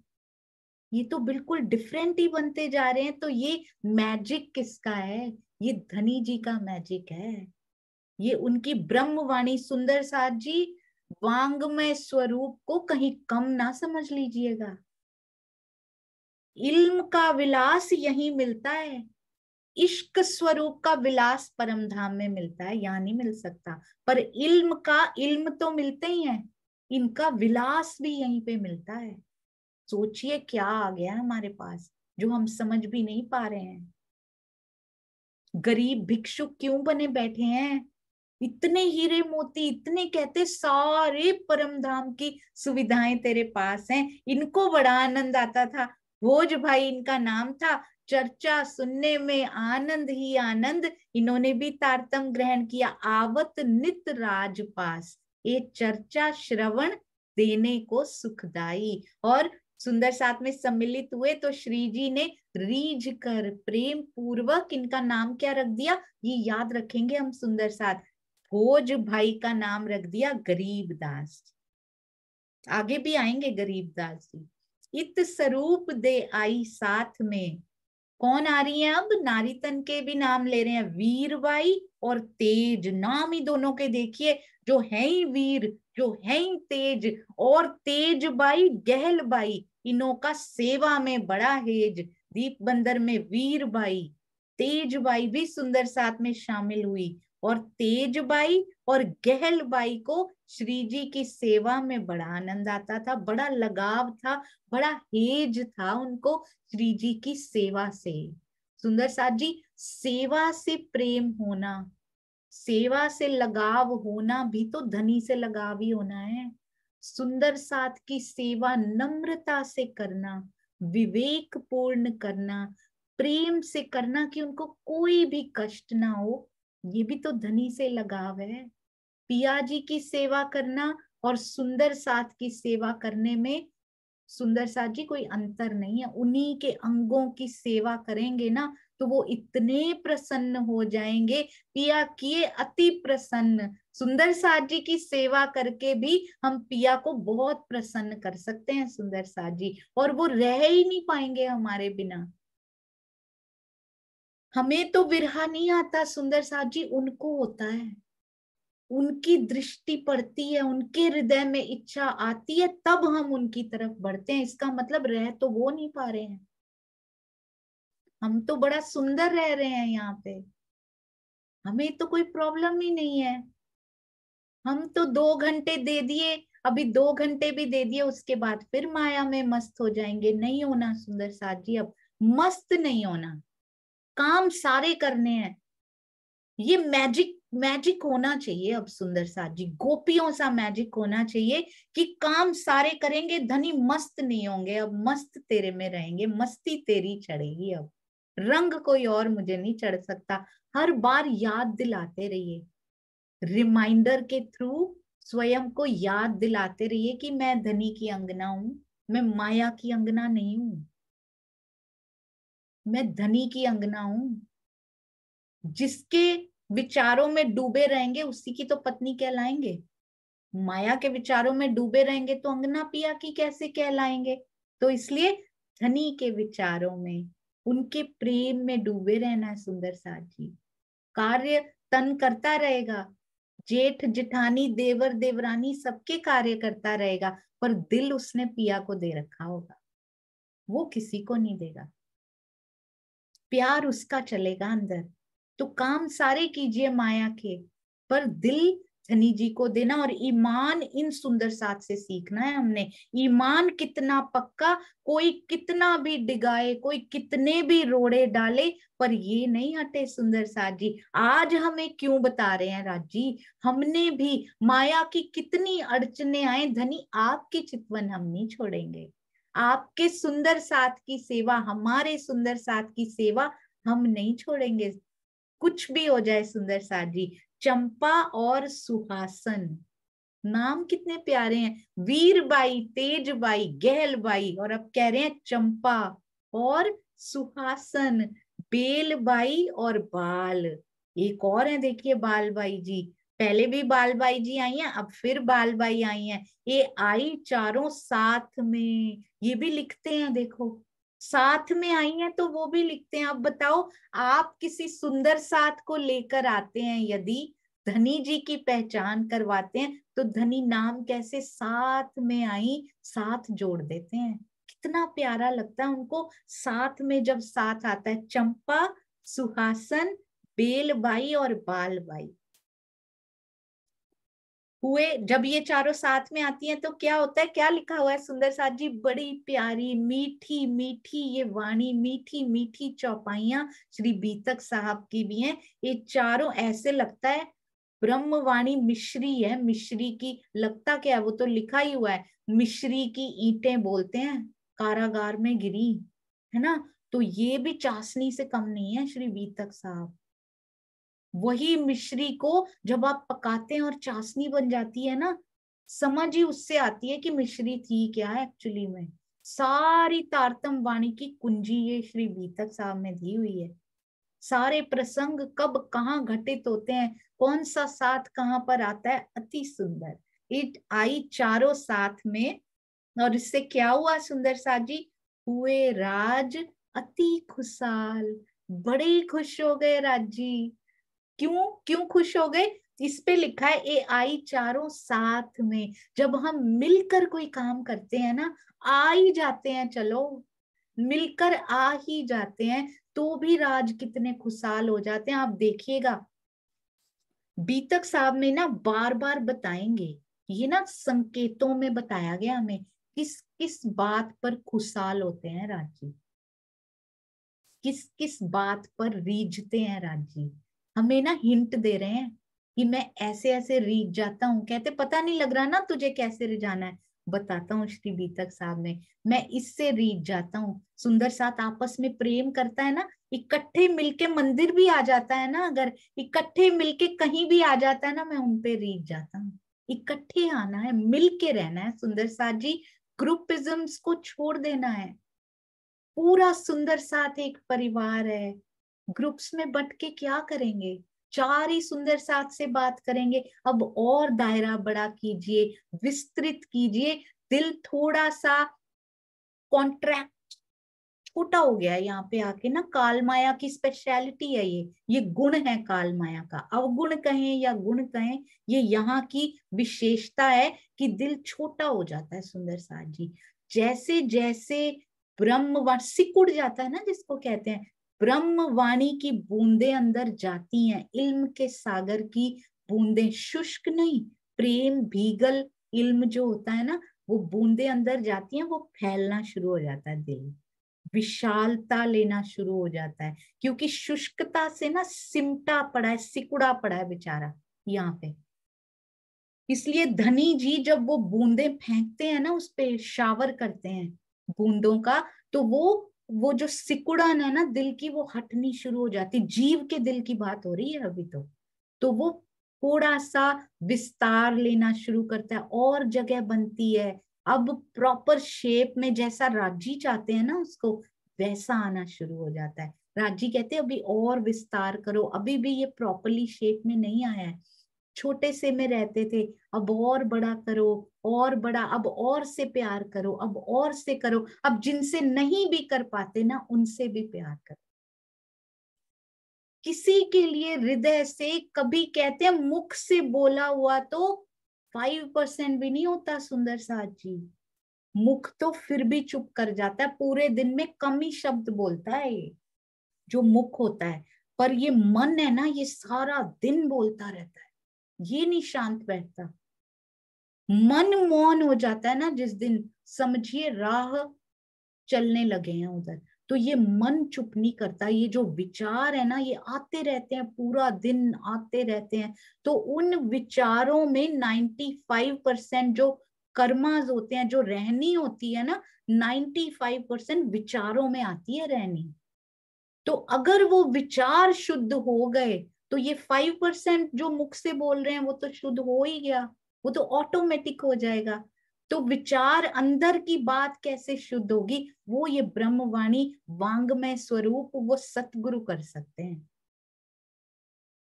ये तो बिल्कुल डिफरेंट ही बनते जा रहे हैं। तो ये मैजिक किसका है, ये धनी जी का मैजिक है। ये उनकी ब्रह्मवाणी सुंदर साथ जी, वांग्मय स्वरूप को कहीं कम ना समझ लीजिएगा। इल्म का विलास यहीं मिलता है, इश्क स्वरूप का विलास परम धाम में मिलता है, यहाँ नहीं मिल सकता। पर इल्म तो मिलते ही हैं, इनका विलास भी यहीं पे मिलता है। सोचिए क्या आ गया हमारे पास जो हम समझ भी नहीं पा रहे हैं। गरीब भिक्षुक क्यों बने बैठे हैं? इतने हीरे मोती, इतने कहते सारे परम धाम की सुविधाएं तेरे पास हैं, इनको बड़ा आनंद आता था। भोज भाई इनका नाम था, चर्चा सुनने में आनंद ही आनंद, इन्होंने भी तारतम ग्रहण किया। आवत नित राजपास, ये चर्चा श्रवण देने को सुखदाई। और सुंदर साथ में सम्मिलित हुए तो श्री जी ने रीझ कर प्रेम पूर्वक इनका नाम क्या रख दिया, ये याद रखेंगे हम सुंदर साथ। भोज भाई का नाम रख दिया गरीबदास। आगे भी आएंगे गरीबदास जी। इत स्वरूप दे आई साथ में, कौन आ रही है अब? नारी तन के भी नाम ले रहे हैं, वीरबाई और तेज। नाम ही दोनों के देखिए, जो है ही वीर, जो है ही तेज। और तेज बाई गहल बाई, इनों का सेवा में बड़ा हेज। दीप बंदर में वीर बाई, तेज बाई भी सुंदर साथ में शामिल हुई। और तेज बाई और गहल बाई को श्री जी की सेवा में बड़ा आनंद आता था, बड़ा लगाव था, बड़ा हेज था उनको श्री जी की सेवा से। सुंदर साथ जी, सेवा से प्रेम होना, सेवा से लगाव होना भी तो धनी से लगाव ही होना है। सुंदर साथ की सेवा नम्रता से करना, विवेक पूर्ण करना, प्रेम से करना कि उनको कोई भी कष्ट ना हो, ये भी तो धनी से लगाव है। पिया जी की सेवा करना और सुंदर साथ की सेवा करने में सुंदर साथ जी कोई अंतर नहीं है। उन्हीं के अंगों की सेवा करेंगे ना तो वो इतने प्रसन्न हो जाएंगे, पिया किए अति प्रसन्न। सुंदर साथ जी की सेवा करके भी हम पिया को बहुत प्रसन्न कर सकते हैं सुंदर साथ जी, और वो रह ही नहीं पाएंगे हमारे बिना। हमें तो विरहा नहीं आता सुंदर साथ जी, उनको होता है। उनकी दृष्टि पड़ती है, उनके हृदय में इच्छा आती है, तब हम उनकी तरफ बढ़ते हैं। इसका मतलब रह तो वो नहीं पा रहे हैं, हम तो बड़ा सुंदर रह रहे हैं यहाँ पे, हमें तो कोई प्रॉब्लम ही नहीं है। हम तो 2 घंटे दे दिए, अभी 2 घंटे भी दे दिए, उसके बाद फिर माया में मस्त हो जाएंगे। नहीं होना सुंदर साथ जी, अब मस्त नहीं होना, काम सारे करने हैं। ये मैजिक मैजिक होना चाहिए अब सुंदर साथ जी, गोपियों सा मैजिक होना चाहिए कि काम सारे करेंगे, धनी मस्त नहीं होंगे, अब मस्त तेरे में रहेंगे, मस्ती तेरी चढ़ेगी। अब रंग कोई और मुझे नहीं चढ़ सकता। हर बार याद दिलाते रहिए, रिमाइंडर के थ्रू स्वयं को याद दिलाते रहिए कि मैं धनी की अंगना हूं, मैं माया की अंगना नहीं हूं, मैं धनी की अंगना हूं। जिसके विचारों में डूबे रहेंगे उसी की तो पत्नी कहलाएंगे, माया के विचारों में डूबे रहेंगे तो अंगना पिया की कैसे कहलाएंगे। तो इसलिए धनी के विचारों में, उनके प्रेम में डूबे रहना है सुंदर साथ जी। कार्य तन करता रहेगा, जेठ जिठानी देवर देवरानी सबके कार्य करता रहेगा, पर दिल उसने पिया को दे रखा होगा, वो किसी को नहीं देगा। प्यार उसका चलेगा अंदर। तो काम सारे कीजिए माया के, पर दिल धनी जी को देना। और ईमान इन सुंदर साथ से सीखना है हमने। ईमान कितना पक्का, कोई कितना भी डिगाए, कोई कितने भी रोड़े डाले, पर ये नहीं हटे सुंदर साथ जी। आज हमें क्यों बता रहे हैं राज जी, हमने भी माया की कितनी अड़चने आए, धनी आपकी चितवन हम नहीं छोड़ेंगे। आपके सुंदर साथ की सेवा, हमारे सुंदर साथ की सेवा हम नहीं छोड़ेंगे, कुछ भी हो जाए सुंदर साथ जी। चंपा और सुहासन, नाम कितने प्यारे हैं, वीरबाई, तेजबाई, गहलबाई, और अब कह रहे हैं चंपा और सुहासन, बेलबाई और बाल। एक और है देखिए बालबाई जी, पहले भी बालबाई जी आई हैं, अब फिर बालबाई आई हैं। ये आई चारों साथ में, ये भी लिखते हैं देखो, साथ में आई हैं तो वो भी लिखते हैं। अब बताओ, आप किसी सुंदर साथ को लेकर आते हैं, यदि धनी जी की पहचान करवाते हैं, तो धनी नाम कैसे साथ में आई, साथ जोड़ देते हैं। इतना प्यारा लगता है उनको। साथ में जब साथ आता है चंपा, सुहासन, बेलबाई और बालबाई हुए, जब ये चारों साथ में आती हैं तो क्या होता है, क्या लिखा हुआ है सुंदर साथ जी, बड़ी प्यारी मीठी मीठी ये वाणी, मीठी मीठी चौपाइयां श्री बीतक साहब की भी हैं। ये चारों ऐसे लगता है ब्रह्मवाणी मिश्री है, मिश्री की, लगता क्या है, वो तो लिखा ही हुआ है, मिश्री की ईंटें बोलते हैं कारागार में गिरी, है ना। तो ये भी चाशनी से कम नहीं है श्री बीतक साहब। वही मिश्री को जब आप पकाते हैं और चाशनी बन जाती है ना, समझ ही उससे आती है कि मिश्री थी क्या एक्चुअली में। सारी तारतम वाणी की कुंजी ये श्री बीतक साहब में दी हुई है। सारे प्रसंग कब कहाँ घटित होते हैं, कौन सा साथ कहाँ पर आता है, अति सुंदर। इट आई चारों साथ में, और इससे क्या हुआ सुंदर साथ जी, हुए राज अति खुशहाल, बड़े खुश हो गए राज जी। क्यों क्यों खुश हो गए, इस पे लिखा है ए आई चारों साथ में। जब हम मिलकर कोई काम करते हैं ना, आ ही जाते हैं, चलो मिलकर आ ही जाते हैं, तो भी राज कितने खुशहाल हो जाते हैं। आप देखिएगा बीतक साहब में ना बार बार बताएंगे, ये ना संकेतों में बताया गया हमें किस किस बात पर खुशहाल होते हैं राजी, किस किस बात पर रीझते हैं राजी। हमें ना हिंट दे रहे हैं कि मैं ऐसे ऐसे रीझ जाता हूँ, कहते पता नहीं लग रहा ना तुझे कैसे रिझाना है, बताता हूँ श्री बीतक साहब में, मैं इससे रीझ जाता हूँ। सुंदर साथ आपस में प्रेम करता है ना, इकट्ठे मिलके मंदिर भी आ जाता है ना, अगर इकट्ठे मिलके कहीं भी आ जाता है ना, मैं उनपे रीझ जाता हूँ। इकट्ठे आना है, मिलके रहना है सुंदर साथ जी, ग्रुपिज्म्स को छोड़ देना है। पूरा सुंदर साथ एक परिवार है, ग्रुप्स में बट के क्या करेंगे, चार ही सुंदर साथ से बात करेंगे। अब और दायरा बड़ा कीजिए, विस्तृत कीजिए, दिल थोड़ा सा कॉन्ट्रैक्ट छोटा हो गया है यहाँ पे आके ना। काल माया की स्पेशलिटी है ये गुण है काल माया का, अवगुण कहें या गुण कहें, ये यहाँ की विशेषता है कि दिल छोटा हो जाता है सुंदर साथ जी। जैसे जैसे ब्रह्म सिकुड़ जाता है ना, जिसको कहते हैं ब्रह्म वाणी की बूंदे अंदर जाती हैं, इल्म के सागर की बूंदे, शुष्क नहीं, प्रेम भीगल इल्म जो होता है ना, वो बूंदे अंदर जाती हैं, वो फैलना शुरू हो जाता है, दिल विशालता लेना शुरू हो जाता है, क्योंकि शुष्कता से ना सिमटा पड़ा है, सिकुड़ा पड़ा है बेचारा यहाँ पे। इसलिए धनी जी जब वो बूंदे फेंकते हैं ना, उस पे शावर करते हैं बूंदों का, तो वो जो सिकुड़न है ना दिल की, वो हटनी शुरू हो जाती। जीव के दिल की बात हो रही है अभी तो वो थोड़ा सा विस्तार लेना शुरू करता है, और जगह बनती है। अब प्रॉपर शेप में जैसा राजी चाहते हैं ना उसको, वैसा आना शुरू हो जाता है। राजी कहते हैं अभी और विस्तार करो, अभी भी ये प्रॉपरली शेप में नहीं आया है, छोटे से में रहते थे, अब और बड़ा करो, और बड़ा, अब और से प्यार करो, अब और से करो, अब जिनसे नहीं भी कर पाते ना उनसे भी प्यार करो। किसी के लिए हृदय से, कभी कहते हैं मुख से बोला हुआ तो 5% भी नहीं होता सुंदर साथ जी, मुख तो फिर भी चुप कर जाता है, पूरे दिन में कम ही शब्द बोलता है ये जो मुख होता है, पर ये मन है ना, ये सारा दिन बोलता रहता है, ये नहीं शांत बैठता। मन मौन हो जाता है ना जिस दिन, समझिए राह चलने लगे हैं उधर, तो ये मन चुप नहीं करता, ये जो विचार है ना ये आते रहते हैं, पूरा दिन आते रहते हैं। तो उन विचारों में 95% जो कर्माज होते हैं, जो रहनी होती है ना, 95% विचारों में आती है रहनी। तो अगर वो विचार शुद्ध हो गए तो ये 5% जो मुख से बोल रहे हैं वो तो शुद्ध हो ही गया, वो तो ऑटोमेटिक हो जाएगा। तो विचार अंदर की बात कैसे शुद्ध होगी, वो ये ब्रह्मवाणी वांगमय स्वरूप वो सतगुरु कर सकते हैं।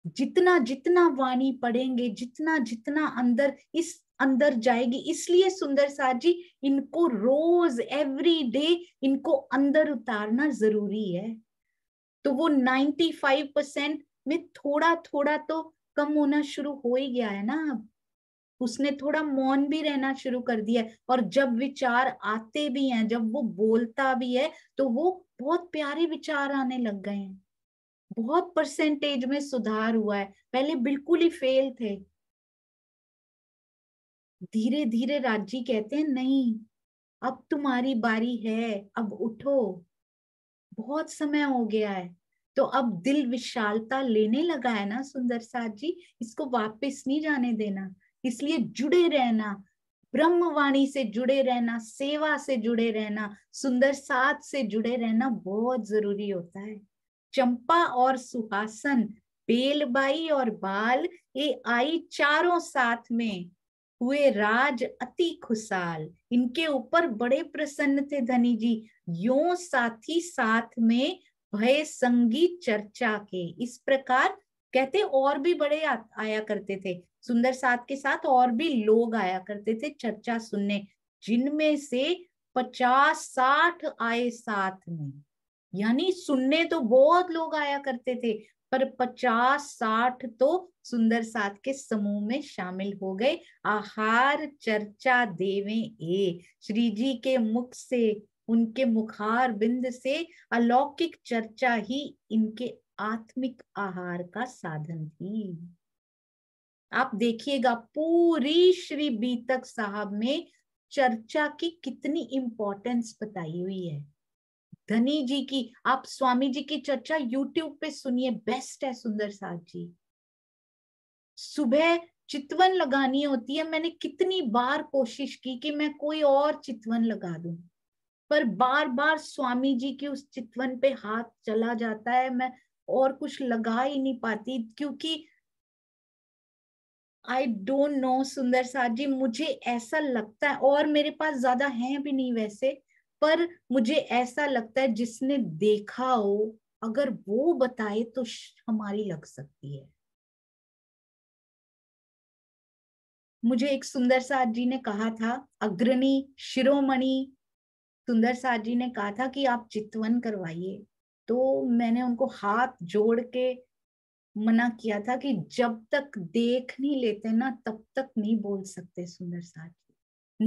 जितना जितना वाणी पढ़ेंगे, जितना जितना अंदर इस अंदर जाएगी, इसलिए सुंदर साथ जी इनको रोज एवरी डे इनको अंदर उतारना जरूरी है। तो वो 95% में थोड़ा थोड़ा तो कम होना शुरू हो ही गया है ना अब। उसने थोड़ा मौन भी रहना शुरू कर दिया है, और जब विचार आते भी हैं, जब वो बोलता भी है, तो वो बहुत प्यारे विचार आने लग गए हैं। बहुत परसेंटेज में सुधार हुआ है, पहले बिल्कुल ही फेल थे। धीरे धीरे राजी कहते हैं, नहीं, अब तुम्हारी बारी है, अब उठो, बहुत समय हो गया है। तो अब दिल विशालता लेने लगा है ना सुंदर साथ जी, इसको वापस नहीं जाने देना। इसलिए जुड़े रहना, ब्रह्मवाणी से जुड़े रहना, सेवा से जुड़े रहना, सुंदर साथ से जुड़े रहना बहुत जरूरी होता है। चंपा और सुहासन, बेलबाई और बाल, ये आई चारों साथ में, हुए राज अति खुशहाल। इनके ऊपर बड़े प्रसन्न थे धनी जी। यो साथी साथ में भय संगी चर्चा के। इस प्रकार कहते और भी बड़े आया करते थे, सुंदर साथ के साथ और भी लोग आया करते थे चर्चा सुनने, जिनमें से 50-60 आए साथ में। यानी सुनने तो बहुत लोग आया करते थे, पर 50-60 तो सुंदर साथ के समूह में शामिल हो गए। आहार चर्चा देवे ए, श्री जी के मुख से, उनके मुखार बिंद से अलौकिक चर्चा ही इनके आत्मिक आहार का साधन थी। आप देखिएगा पूरी श्री बीतक साहब में चर्चा की कितनी इंपॉर्टेंस बताई हुई है। धनी जी की, आप स्वामी जी की चर्चा यूट्यूब पे सुनिए, बेस्ट है सुंदर साथ जी। सुबह चितवन लगानी होती है, मैंने कितनी बार कोशिश की कि मैं कोई और चितवन लगा दूं, पर बार बार स्वामी जी की उस चितवन पे हाथ चला जाता है, मैं और कुछ लगा ही नहीं पाती, क्योंकि आई डोंट नो सुंदर साथ जी, मुझे ऐसा लगता है, और मेरे पास ज्यादा है भी नहीं वैसे, पर मुझे ऐसा लगता है जिसने देखा हो, अगर वो बताए तो हमारी लग सकती है। मुझे एक सुंदर साथ जी ने कहा था, अग्रणी शिरोमणि सुंदर साथ जी ने कहा था कि आप चितवन करवाइए, तो मैंने उनको हाथ जोड़ के मना किया था कि जब तक देख नहीं लेते ना तब तक नहीं बोल सकते सुंदर साथ जी।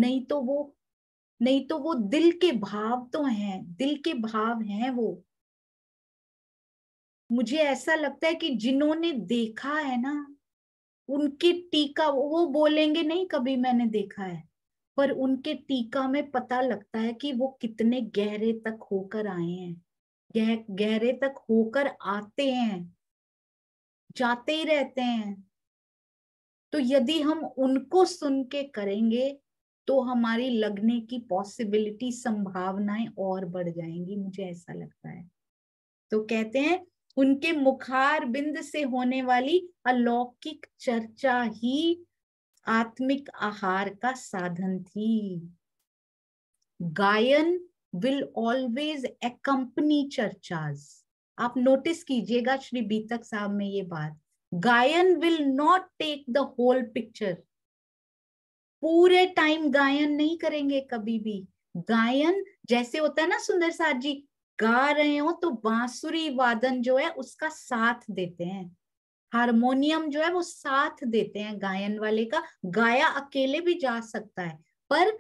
नहीं तो वो दिल के भाव तो हैं, दिल के भाव हैं वो। मुझे ऐसा लगता है कि जिन्होंने देखा है ना, उनके टीका, वो बोलेंगे नहीं कभी मैंने देखा है, पर उनके टीका में पता लगता है कि वो कितने गहरे तक होकर आए हैं, गहरे तक होकर आते हैं, जाते ही रहते हैं। तो यदि हम उनको सुन के करेंगे तो हमारी लगने की पॉसिबिलिटी, संभावनाएं और बढ़ जाएंगी, मुझे ऐसा लगता है। तो कहते हैं उनके मुखार बिंद से होने वाली अलौकिक चर्चा ही आत्मिक आहार का साधन थी। गायन विल ऑलवेज accompany चर्चाज। आप नोटिस कीजिएगा श्री बीतक साहब में ये बात, गायन will not take the whole picture. पूरे टाइम गायन नहीं करेंगे कभी भी। गायन जैसे होता है ना सुंदर साथ जी, गा रहे हो तो बांसुरी वादन जो है उसका साथ देते हैं, हारमोनियम जो है वो साथ देते हैं गायन वाले का। गाया अकेले भी जा सकता है, पर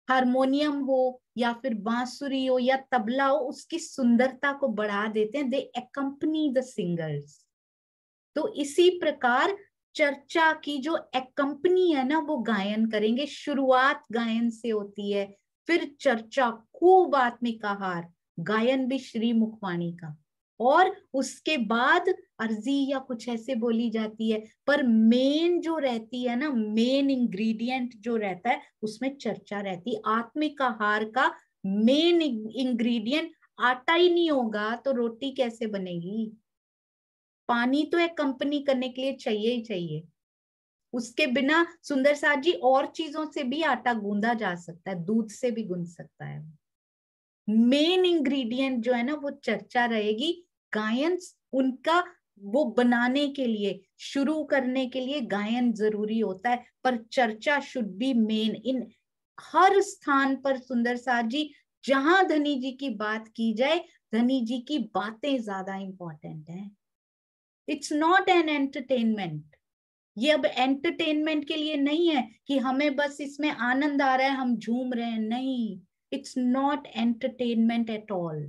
हारमोनियम हो या फिर बांसुरी हो या तबला हो, उसकी सुंदरता को बढ़ा देते हैं, दे एक्कम्पनी द सिंगर्स। तो इसी प्रकार चर्चा की जो एक्कम्पनी है ना, वो गायन करेंगे। शुरुआत गायन से होती है, फिर चर्चा, खूब आत्मिक आहार, गायन भी श्री मुखवाणी का, और उसके बाद अर्जी या कुछ ऐसे बोली जाती है, पर मेन जो रहती है ना, मेन इंग्रेडिएंट जो रहता है उसमें चर्चा रहती है। आत्मिक आहार का मेन इंग्रेडिएंट आटा ही नहीं होगा तो रोटी कैसे बनेगी? पानी तो एक कंपनी करने के लिए चाहिए ही चाहिए, उसके बिना सुंदर साथ जी और चीजों से भी आटा गूंदा जा सकता है, दूध से भी गूंद सकता है। मेन इंग्रेडिएंट जो है ना वो चर्चा रहेगी। गायन उनका वो बनाने के लिए, शुरू करने के लिए गायन जरूरी होता है, पर चर्चा शुड बी मेन इन हर स्थान पर। सुंदर साथ जी, जहां धनी जी की बात की जाए, धनी जी की बातें ज्यादा इंपॉर्टेंट है। इट्स नॉट एन एंटरटेनमेंट, ये अब एंटरटेनमेंट के लिए नहीं है कि हमें बस इसमें आनंद आ रहा है, हम झूम रहे हैं, नहीं, it's not entertainment at all.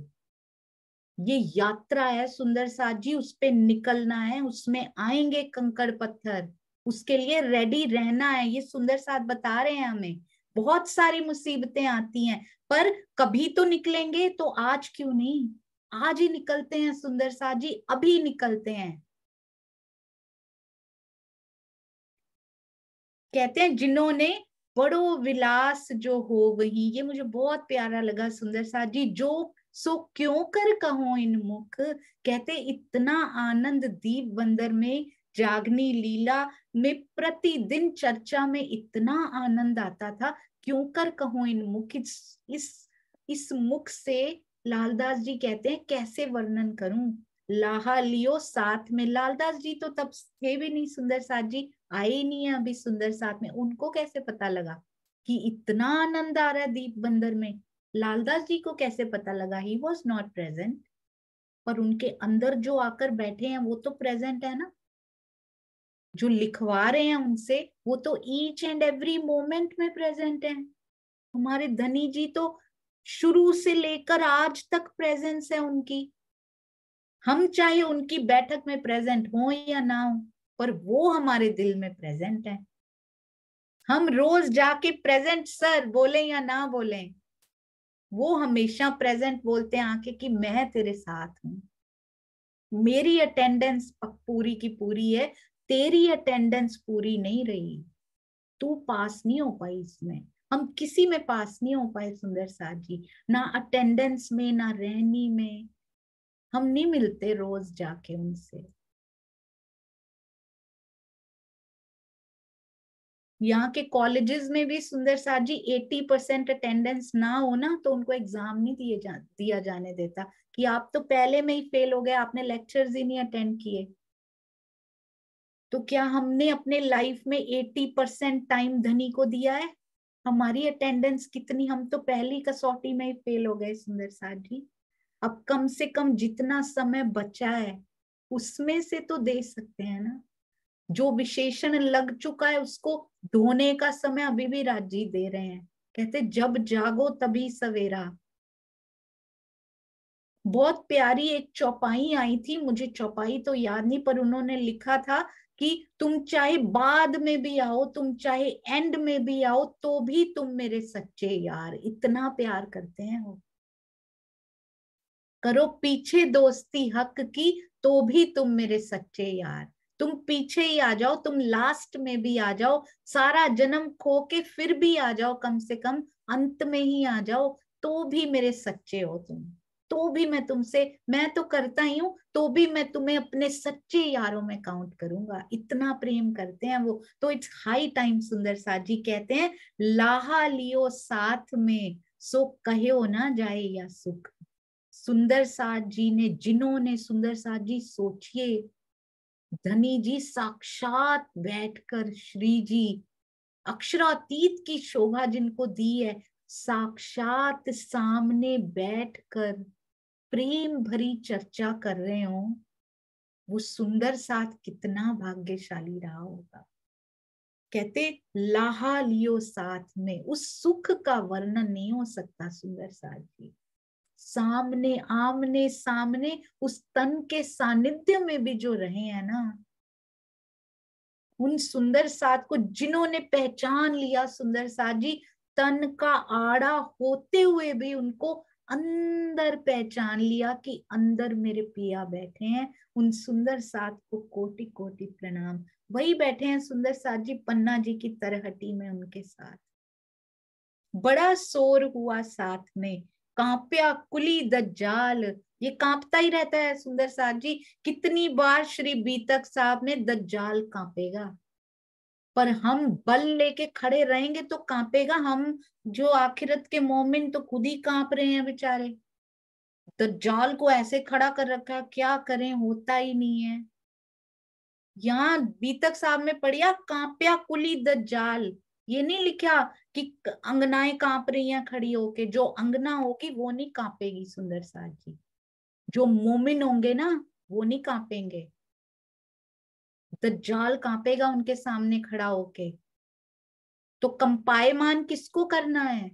ये यात्रा है सुंदर साथ जी, उस पे निकलना है, उसमें आएंगे कंकड़ पत्थर, उसके लिए रेडी रहना है। ये सुंदर साथ बता रहे हैं हमें। बहुत सारी मुसीबतें आती हैं, पर कभी तो निकलेंगे, तो आज क्यों नहीं, आज ही निकलते हैं सुंदर साथ जी, अभी निकलते हैं। कहते हैं जिन्होंने बड़ो विलास जो हो वही, ये मुझे बहुत प्यारा लगा सुंदर साथ जी। जो सो क्यों कर कहो इन मुख, कहते इतना आनंद दीप बंदर में जागनी लीला में प्रतिदिन चर्चा में इतना आनंद आता था, क्यों कर कहो इन मुख। इस मुख से लालदास जी कहते हैं कैसे वर्णन करूं, लाहा लियो साथ में। लालदास जी तो तब थे भी नहीं सुंदर साथ जी, आए ही नहीं है अभी सुंदर साथ में, उनको कैसे पता लगा कि इतना आनंद आ रहा है दीप बंदर में। लालदास जी को कैसे पता लगा, ही वॉज नॉट प्रेजेंट, पर उनके अंदर जो आकर बैठे हैं वो तो प्रेजेंट है ना। जो लिखवा रहे हैं उनसे, वो तो ईच एंड एवरी मोमेंट में प्रेजेंट है। हमारे धनी जी तो शुरू से लेकर आज तक प्रेजेंस है उनकी। हम चाहे उनकी बैठक में प्रेजेंट हो या ना हो, पर वो हमारे दिल में प्रेजेंट है। हम रोज जाके प्रेजेंट सर बोले या ना बोले, वो हमेशा प्रेजेंट बोलते हैं आके कि मैं तेरे साथ हूं, मेरी अटेंडेंस पूरी की पूरी है, तेरी अटेंडेंस पूरी नहीं रही, तू पास नहीं हो पाई इसमें। हम किसी में पास नहीं हो पाए सुंदर साथ जी, ना अटेंडेंस में ना रहनी में। हम नहीं मिलते रोज जाके उनसे। यहाँ के कॉलेजेस में भी सुंदर साथ जी 80% अटेंडेंस ना हो ना तो उनको एग्जाम नहीं दिया जाने देता, कि आप तो पहले में ही फेल हो गए, आपने लेक्चर्स ही नहीं अटेंड किए। तो क्या हमने अपने लाइफ में 80% टाइम धनी को दिया है? हमारी अटेंडेंस कितनी, हम तो पहली कसौटी में ही फेल हो गए सुंदर साथ जी। अब कम से कम जितना समय बचा है उसमें से तो दे सकते हैं ना। जो विशेषण लग चुका है उसको धोने का समय अभी भी राजी दे रहे हैं। कहते जब जागो तभी सवेरा। बहुत प्यारी एक चौपाई आई थी, मुझे चौपाई तो याद नहीं, पर उन्होंने लिखा था कि तुम चाहे बाद में भी आओ, तुम चाहे एंड में भी आओ, तो भी तुम मेरे सच्चे यार। इतना प्यार करते हैं वो। करो पीछे दोस्ती हक की, तो भी तुम मेरे सच्चे यार। तुम पीछे ही आ जाओ, तुम लास्ट में भी आ जाओ, सारा जन्म खो के फिर भी आ जाओ, कम से कम अंत में ही आ जाओ, तो भी मेरे सच्चे हो तुम। तो भी मैं तुमसे, मैं तो करता ही हूं, तो भी मैं तुम्हें अपने सच्चे यारों में काउंट करूंगा। इतना प्रेम करते हैं वो। तो इट्स हाई टाइम सुंदर साथ जी कहते हैं, लाहा लियो साथ में, सो कहो ना जाए या सुख। सुंदर साथ जी ने, जिन्होंने सुंदर साथ जी सोचिए, धनी जी साक्षात बैठकर श्री जी, अक्षरातीत की शोभा जिनको दी है, साक्षात सामने बैठकर प्रेम भरी चर्चा कर रहे हो, वो सुंदर साथ कितना भाग्यशाली रहा होगा। कहते लाहा लियो साथ में, उस सुख का वर्णन नहीं हो सकता सुंदर साथ जी। सामने आमने सामने उस तन के सानिध्य में भी जो रहे हैं ना, उन सुंदर साथ को जिन्होंने पहचान लिया सुंदर साथ जी, तन का आड़ा होते हुए भी उनको अंदर पहचान लिया कि अंदर मेरे पिया बैठे हैं, उन सुंदर साथ को कोटि कोटि प्रणाम। वही बैठे हैं सुंदर साथ जी पन्ना जी की तरहटी में उनके साथ। बड़ा शोर हुआ साथ में, कांप्या कुली दज्जाल। ये कांपता ही रहता है सुंदर साथ जी। कितनी बार श्री बीतक साहब ने दज्जाल कांपेगा, पर हम बल लेके खड़े रहेंगे तो कांपेगा। हम जो आखिरत के मोमिन तो खुद ही कांप रहे हैं बेचारे। दज्जाल को ऐसे खड़ा कर रखा है, क्या करें, होता ही नहीं है। यहाँ बीतक साहब में पढ़िया कांप्या कुली दज्जाल, ये नहीं लिखा कि अंगनाएं कांप रही हैं खड़ी होके। जो अंगना होगी वो नहीं कांपेगी सुंदर साथ जी, जो मोमिन होंगे ना वो नहीं कांपेंगे। दज्जाल कांपेगा उनके सामने खड़ा होके। तो कंपायमान किसको करना है?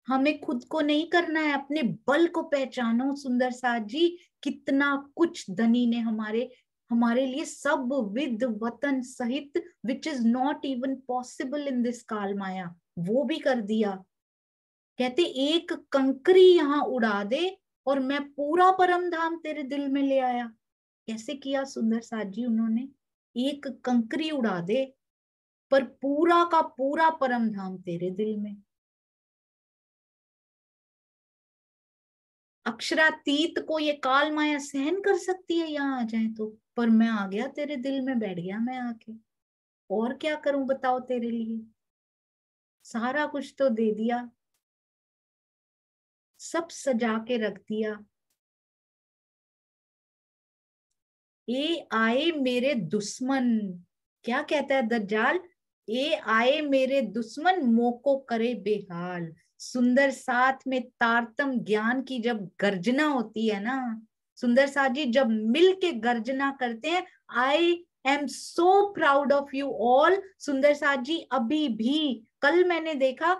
हमें खुद को नहीं करना है, अपने बल को पहचानो सुंदर साथ जी। कितना कुछ धनी ने हमारे हमारे लिए सब विद वतन सहित, which is not even possible in this काल माया, वो भी कर दिया। कहते एक कंकरी यहाँ उड़ा दे और मैं पूरा परम धाम तेरे दिल में ले आया। कैसे किया सुंदर साथ जी उन्होंने? एक कंकरी उड़ा दे पर पूरा का पूरा परम धाम तेरे दिल में। अक्षरातीत को ये काल माया सहन कर सकती है यहाँ आ जाए तो, पर मैं आ गया तेरे दिल में, बैठ गया मैं आके। और क्या करूं बताओ तेरे लिए? सारा कुछ तो दे दिया, सब सजा के रख दिया। ये आए मेरे दुश्मन, क्या कहता है दज्जाल? ये आए मेरे दुश्मन मोको करे बेहाल। सुंदर साथ में तारतम ज्ञान की जब गर्जना होती है ना सुंदर साथ जी, जब मिल के गर्जना करते हैं, I am so proud of you all. सुंदर साथ जी अभी भी कल मैंने देखा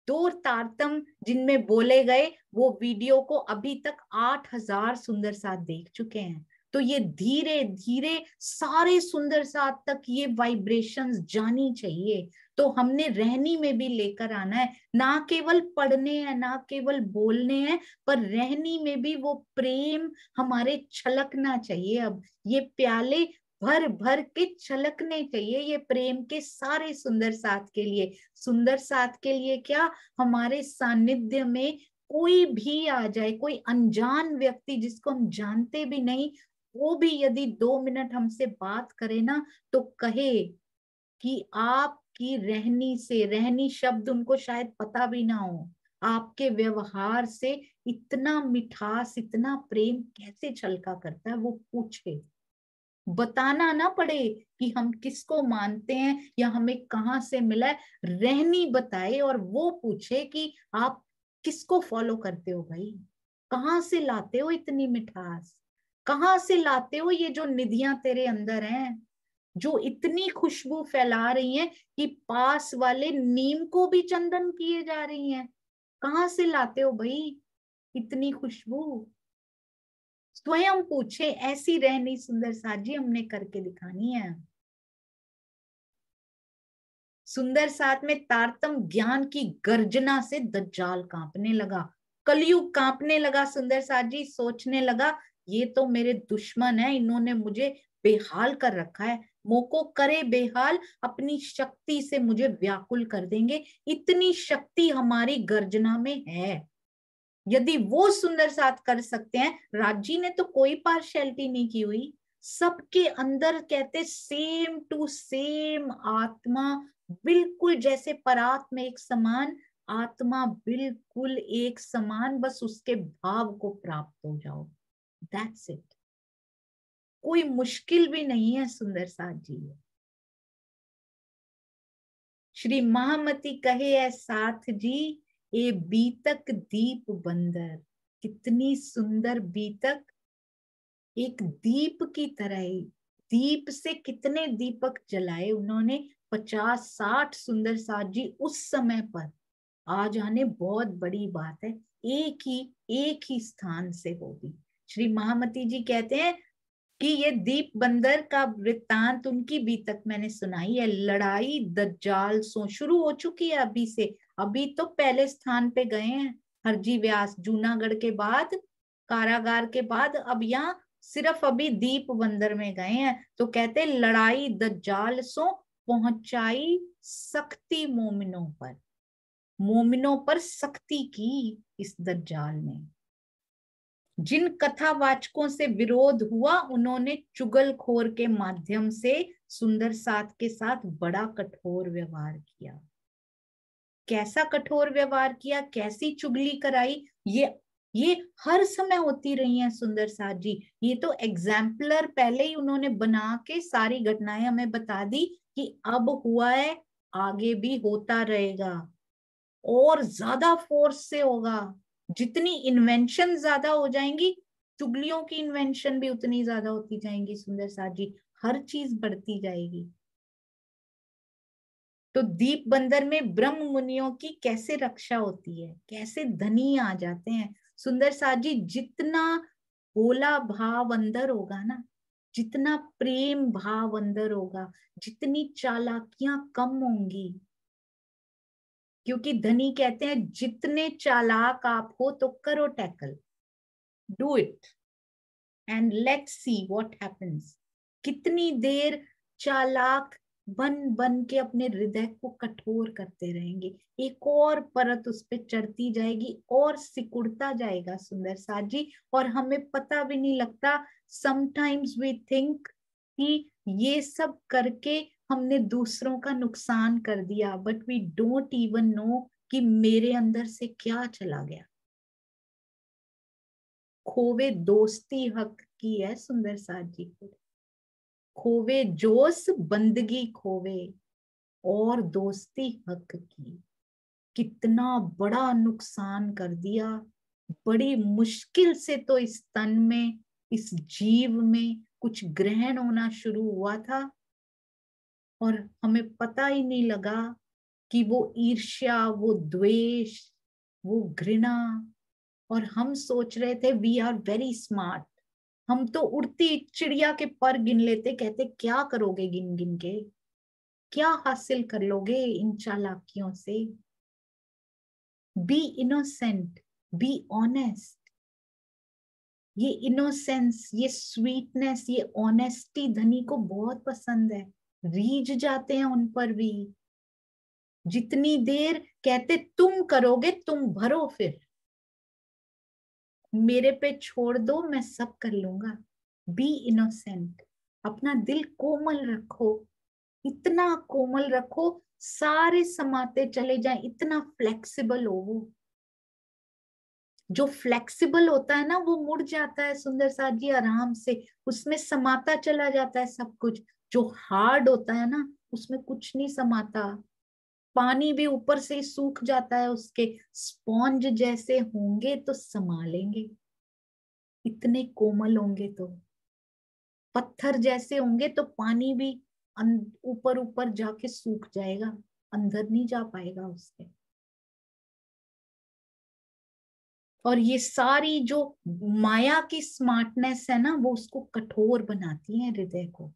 2 तारतम जिनमें बोले गए वो वीडियो को अभी तक 8,000 सुंदर साथ देख चुके हैं। तो ये धीरे धीरे सारे सुंदर साथ तक ये वाइब्रेशंस जानी चाहिए। तो हमने रहनी में भी लेकर आना है, ना केवल पढ़ने हैं, ना केवल बोलने हैं, पर रहनी में भी वो प्रेम हमारे छलकना चाहिए। अब ये प्याले भर भर के छलकने चाहिए ये प्रेम के सारे सुंदर साथ के लिए। सुंदर साथ के लिए क्या, हमारे सानिध्य में कोई भी आ जाए, कोई अनजान व्यक्ति जिसको हम जानते भी नहीं, वो भी यदि 2 मिनट हमसे बात करे ना तो कहे कि आपकी रहनी से, रहनी शब्द उनको शायद पता भी ना हो, आपके व्यवहार से इतना मिठास, इतना प्रेम कैसे छलका करता है, वो पूछे। बताना ना पड़े कि हम किसको मानते हैं या हमें कहाँ से मिला है, रहनी बताए और वो पूछे कि आप किसको फॉलो करते हो भाई, कहाँ से लाते हो इतनी मिठास, कहाँ से लाते हो ये जो निधियां तेरे अंदर हैं, जो इतनी खुशबू फैला रही हैं कि पास वाले नीम को भी चंदन किए जा रही हैं। कहाँ से लाते हो भाई इतनी खुशबू? स्वयं पूछे। ऐसी रहनी सुंदर साथ जी हमने करके दिखानी है। सुंदर साथ में तारतम ज्ञान की गर्जना से दज्जाल कांपने लगा, कलयुग कांपने लगा। सुंदर साथ जी सोचने लगा ये तो मेरे दुश्मन है, इन्होंने मुझे बेहाल कर रखा है, मोको करे बेहाल, अपनी शक्ति से मुझे व्याकुल कर देंगे। इतनी शक्ति हमारी गर्जना में है। यदि वो सुंदर साथ कर सकते हैं, राजी ने तो कोई पार्शियलिटी नहीं की हुई, सबके अंदर कहते सेम टू सेम आत्मा, बिल्कुल जैसे परात्म एक समान, आत्मा बिल्कुल एक समान, बस उसके भाव को प्राप्त हो जाओ, दैट्स इट। कोई मुश्किल भी नहीं है सुंदर साथ जी। श्री महामती कहे है साथ जी, ए बीतक दीप बंदर। कितनी सुंदर बीतक, एक दीप की तरह ही। दीप से कितने दीपक जलाए उन्होंने, 50-60 सुंदर साथ जी उस समय पर। आ जाने बहुत बड़ी बात है, एक ही स्थान से होगी। श्री महामती जी कहते हैं कि ये दीप बंदर का वृत्तांत उनकी बीतक मैंने सुनाई है। लड़ाई दज्जाल से शुरू हो चुकी है अभी से, अभी तो पहले स्थान पे गए हैं हरजी व्यास, जूनागढ़ के बाद, कारागार के बाद, अब यहाँ सिर्फ अभी दीप बंदर में गए हैं। तो कहते लड़ाई दज्जाल सो पहुंचाई सख्ती मोमिनों पर, मोमिनों पर सख्ती की इस दज्जाल ने। जिन कथावाचकों से विरोध हुआ उन्होंने चुगलखोर के माध्यम से सुंदर साथ के साथ बड़ा कठोर व्यवहार किया। कैसा कठोर व्यवहार किया, कैसी चुगली कराई, ये हर समय होती रही हैं सुंदर साथ जी। ये तो एग्जाम्पलर पहले ही उन्होंने बना के सारी घटनाएं हमें बता दी कि अब हुआ है, आगे भी होता रहेगा और ज्यादा फोर्स से होगा। जितनी इन्वेंशन ज्यादा हो जाएंगी चुगलियों की इन्वेंशन भी उतनी ज्यादा होती जाएंगी सुंदर साथ जी, हर चीज बढ़ती जाएगी। तो दीप बंदर में ब्रह्म मुनियों की कैसे रक्षा होती है, कैसे धनी आ जाते हैं सुंदर साथ जी। जितना भोला भाव अंदर होगा ना, जितना प्रेम भाव अंदर होगा, जितनी चालाकियां कम होंगी, क्योंकि धनी कहते हैं जितने चालाक आप हो तो करो tackle, do it and let's see what happens. कितनी देर चालाक बन बन के अपने हृदय को कठोर करते रहेंगे, एक और परत उस पर चढ़ती जाएगी और सिकुड़ता जाएगा सुंदर साथ जी, और हमें पता भी नहीं लगता। समटाइम्स वी थिंक कि ये सब करके हमने दूसरों का नुकसान कर दिया, but we don't even know कि मेरे अंदर से क्या चला गया। खोवे दोस्ती हक की है सुंदर साथ जी को, खोवे जोश बंदगी खोवे और दोस्ती हक की। कितना बड़ा नुकसान कर दिया, बड़ी मुश्किल से तो इस तन में, इस जीव में कुछ ग्रहण होना शुरू हुआ था, और हमें पता ही नहीं लगा कि वो ईर्ष्या, वो द्वेष, वो घृणा। और हम सोच रहे थे वी आर वेरी स्मार्ट, हम तो उड़ती चिड़िया के पर गिन लेते, कहते क्या करोगे गिन गिन के, क्या हासिल कर लोगे इन चालाकियों से। B innocent, be honest. ये इनोसेंस, ये स्वीटनेस, ये ऑनेस्टी धनी को बहुत पसंद है, रीझ जाते हैं उन पर भी। जितनी देर कहते तुम करोगे तुम भरो, फिर मेरे पे छोड़ दो, मैं सब कर लूंगा। बी इनोसेंट, अपना दिल कोमल रखो, इतना कोमल रखो सारे समाते चले जाएं, इतना फ्लेक्सिबल हो वो। जो फ्लेक्सिबल होता है ना वो मुड़ जाता है सुंदर साथ जी आराम से, उसमें समाता चला जाता है सब कुछ। जो हार्ड होता है ना उसमें कुछ नहीं समाता, पानी भी ऊपर से ही सूख जाता है उसके। स्पॉन्ज जैसे होंगे तो समा लेंगे, इतने कोमल होंगे तो। पत्थर जैसे होंगे तो पानी भी ऊपर ऊपर जाके सूख जाएगा, अंदर नहीं जा पाएगा उसके। और ये सारी जो माया की स्मार्टनेस है ना वो उसको कठोर बनाती है हृदय को।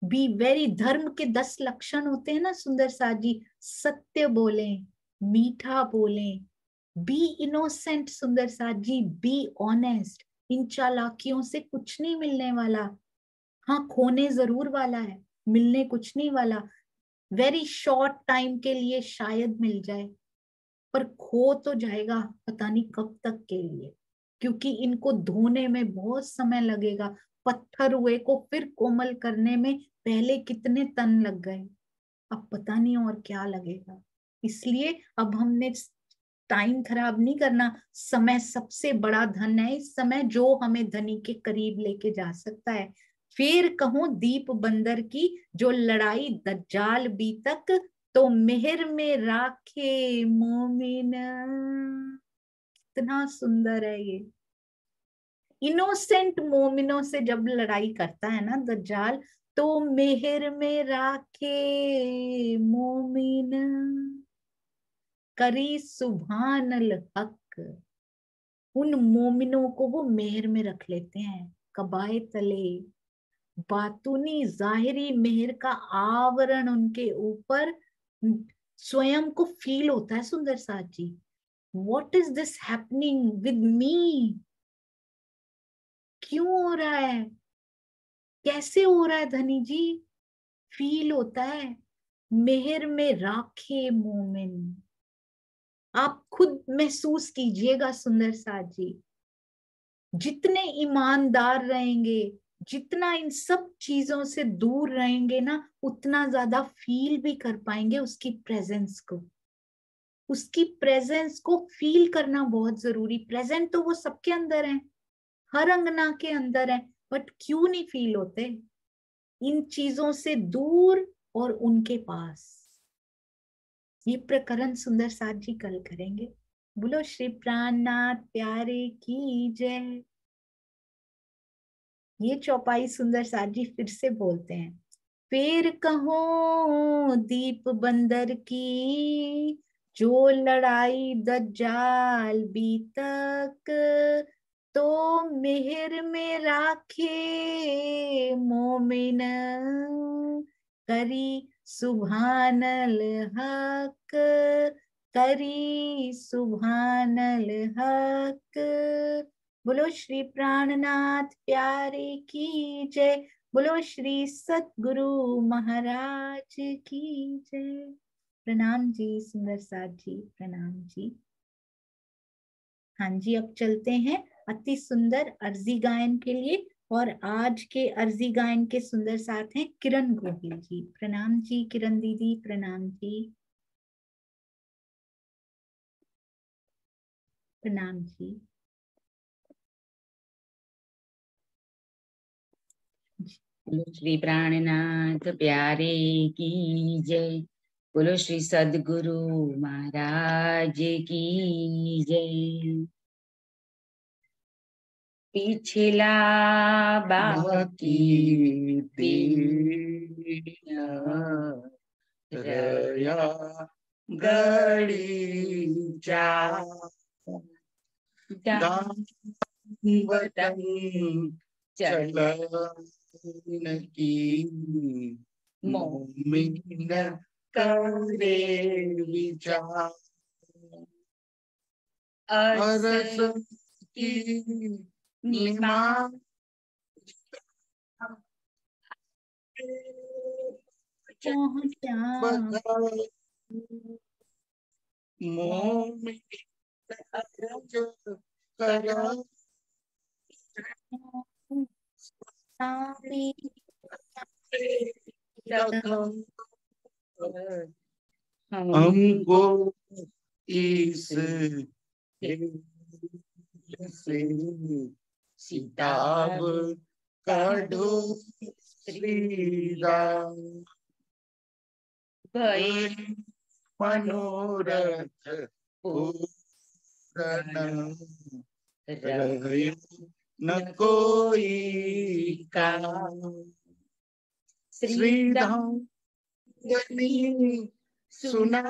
बी वेरी, धर्म के 10 लक्षण होते हैं ना सुंदर साथ जी, सत्य बोले, मीठा बोले, बी इनोसेंट सुंदर साथ जी, बी ऑनेस्ट। इन चालाकियों से कुछ नहीं मिलने वाला, हाँ खोने जरूर वाला है, मिलने कुछ नहीं वाला। वेरी शॉर्ट टाइम के लिए शायद मिल जाए, पर खो तो जाएगा पता नहीं कब तक के लिए, क्योंकि इनको धोने में बहुत समय लगेगा। पत्थर हुए को फिर कोमल करने में पहले कितने तन लग गए, अब पता नहीं और क्या लगेगा। इसलिए अब हमने टाइम खराब नहीं करना, समय सबसे बड़ा धन है इस समय जो हमें धनी के करीब लेके जा सकता है। फिर कहूं दीप बंदर की जो लड़ाई दज्जाल भी तक, तो मेहर में राखे मोमिन। कितना सुंदर है ये। इनोसेंट मोमिनों से जब लड़ाई करता है ना दज्जाल, तो मेहर में राखे मोमिन, करी सुभानल हक। उन मोमिनों को वो मेहर में रख लेते हैं, कबाए तले, बातूनी जाहिरी मेहर का आवरण उनके ऊपर स्वयं को फील होता है सुंदर साथ जी। What is this happening with me, क्यों हो रहा है, कैसे हो रहा है धनी जी, फील होता है। मेहर में राखे मोमिन, आप खुद महसूस कीजिएगा सुंदर साथ जी। जितने ईमानदार रहेंगे, जितना इन सब चीजों से दूर रहेंगे ना, उतना ज्यादा फील भी कर पाएंगे उसकी प्रेजेंस को। उसकी प्रेजेंस को फील करना बहुत जरूरी। प्रेजेंट तो वो सबके अंदर है, हर अंगना के अंदर है, बट क्यों नहीं फील होते इन चीजों से दूर और उनके पास। ये प्रकरण सुंदर साथ जी कल करेंगे। बोलो श्री प्राणनाथ प्यारे की जय। ये चौपाई सुंदर साथ जी फिर से बोलते हैं। फिर कहूं दीप बंदर की, जो लड़ाई दज्जाल भी तक, तो मेहर में राखे मोमिन, करी सुभानल हक, करी सुभानल हक। बोलो श्री प्राणनाथ प्यारे की जय। बोलो श्री सतगुरु महाराज की जय। प्रणाम जी सुंदर साथ जी, प्रणाम जी। हाँ जी, अब चलते हैं अति सुंदर अर्जी गायन के लिए। और आज के अर्जी गायन के सुंदर साथ हैं किरण गोहिल जी। प्रणाम जी किरण दीदी, प्रणाम जी, प्रणाम जी। बोलो श्री प्राणनाथ प्यारे की जय। बोलो श्री सदगुरु महाराज की जय। पिछला बाकी रया गड़ी जा वतन चलन की मोमिन करे विचार। अरस की निमा पहुंचा मोमिन हमको इस से सिताब काढ़ो श्री राम। भय मनोरथ पूर्ण रहे न कोई काम। श्री राम सुना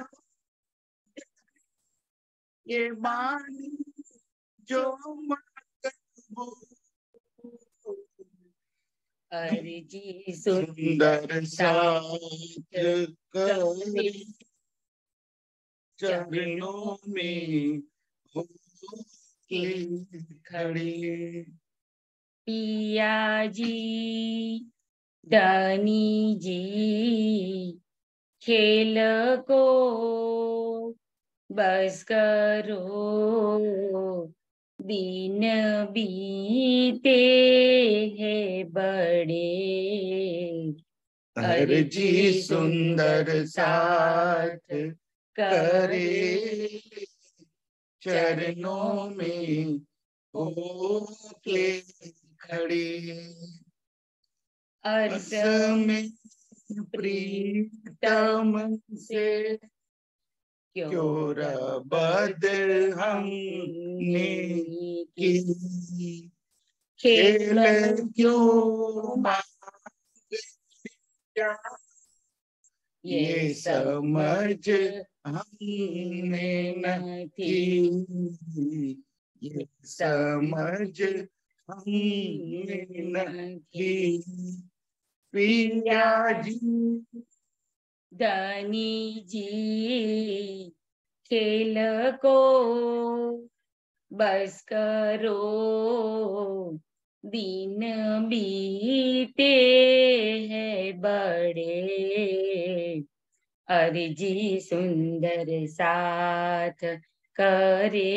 ये वाणी जो अर्जी सुंदर साथ करे चरणों में हो के खड़े। पिया जी दानी जी खेल को बस करो, दिन बीते हैं बड़े। अर्जी सुंदर साथ करे चरणों में हो के खड़े। अर्स में प्रीतम से क्यों रबद हमने की, खेल क्यों ये समझ हमने न थी, ये समझ हमने न थी। पिया जी दानी जी खेल को बस करो, दिन बीते हैं बड़े। अर्जी सुंदर साथ करे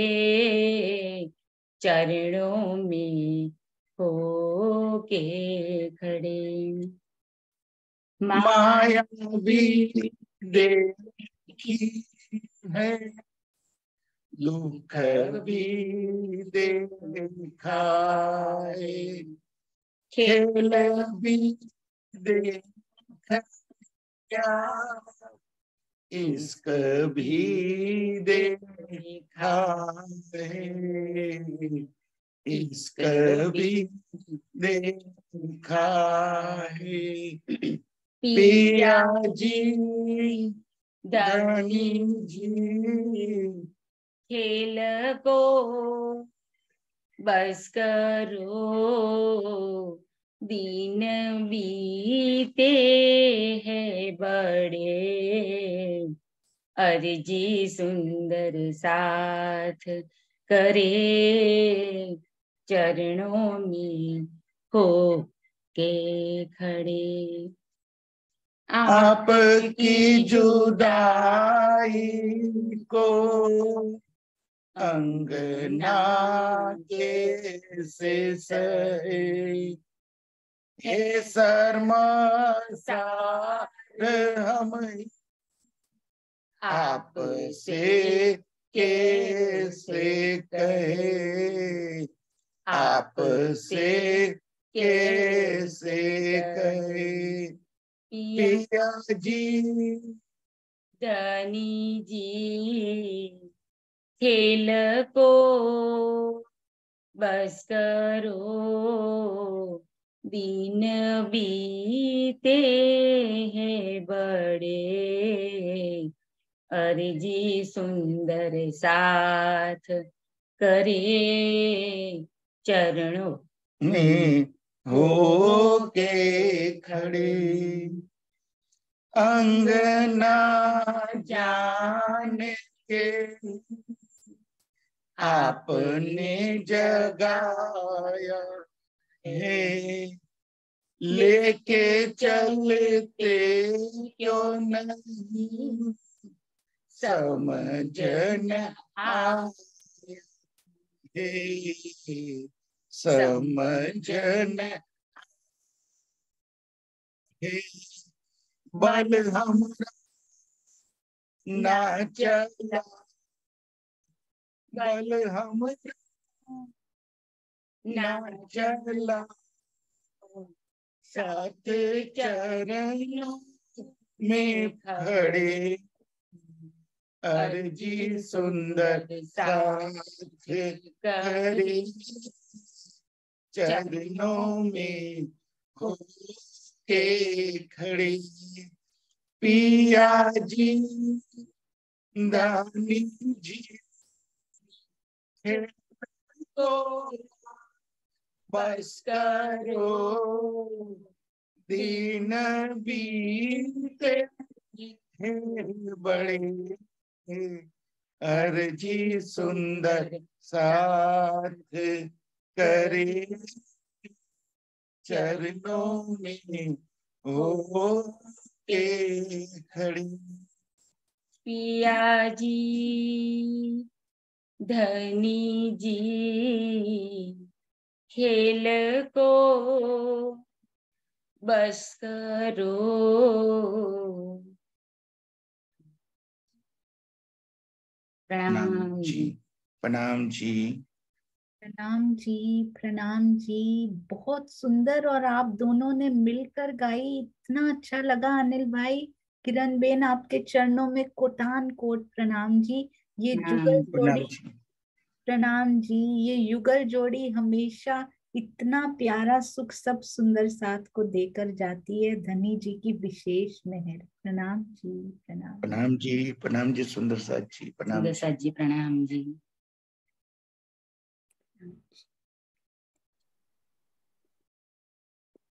चरणों में हो के खड़े। माया भी देखी है, दुख भी देखा है, खेल भी देखा, इश्क भी देखा है, इश्क भी देखा है। पिया जी धनी जी खेल को बस करो, दिन बीते हैं बड़े, अर्जी सुंदर साथ करे, चरणों में हो के खड़े। आपकी जुदाई को अंगना कैसे सहे, हे शर्मसार हम आपसे कैसे कहे, आपसे कैसे कहे। पिया जी धनी जी खेल को बस करो, दिन बीते हैं बड़े, अर्जी सुंदर साथ करे, चरणों में हो के खड़े। अंगना जाने के आपने जगाया है, लेके चलते क्यों नहीं, समझ न आए, समझ न आए। बल हमरा ना चला, बल हमरा ना चला, सात चरणों में खड़े, अर्जी सुंदर साथ करे, चरणों में हो के खड़े। पिया जी दानी जी को बस करो, दिन बीते हैं बड़े, अर्जी सुंदर साथ करे, चरणों में हो के खड़ी। पिया जी धनी जी खेल को बस करो, प्रणाम जी। प्रणाम जी। प्रणाम जी, प्रणाम जी। बहुत सुंदर, और आप दोनों ने मिलकर गाई, इतना अच्छा लगा। अनिल भाई, किरण बेन, आपके चरणों में कोटान कोट प्रणाम जी। ये जुगल प्रणाम जोड़ी, जी। प्रणाम जी। ये युगल जोड़ी हमेशा इतना प्यारा सुख सब सुंदर साथ को देकर जाती है। धनी जी की विशेष मेहर। प्रणाम जी, प्रणाम। प्रणाम जी, प्रणाम जी सुंदर साथ जी, प्रणाम सुंदर साथ जी, प्रणाम जी।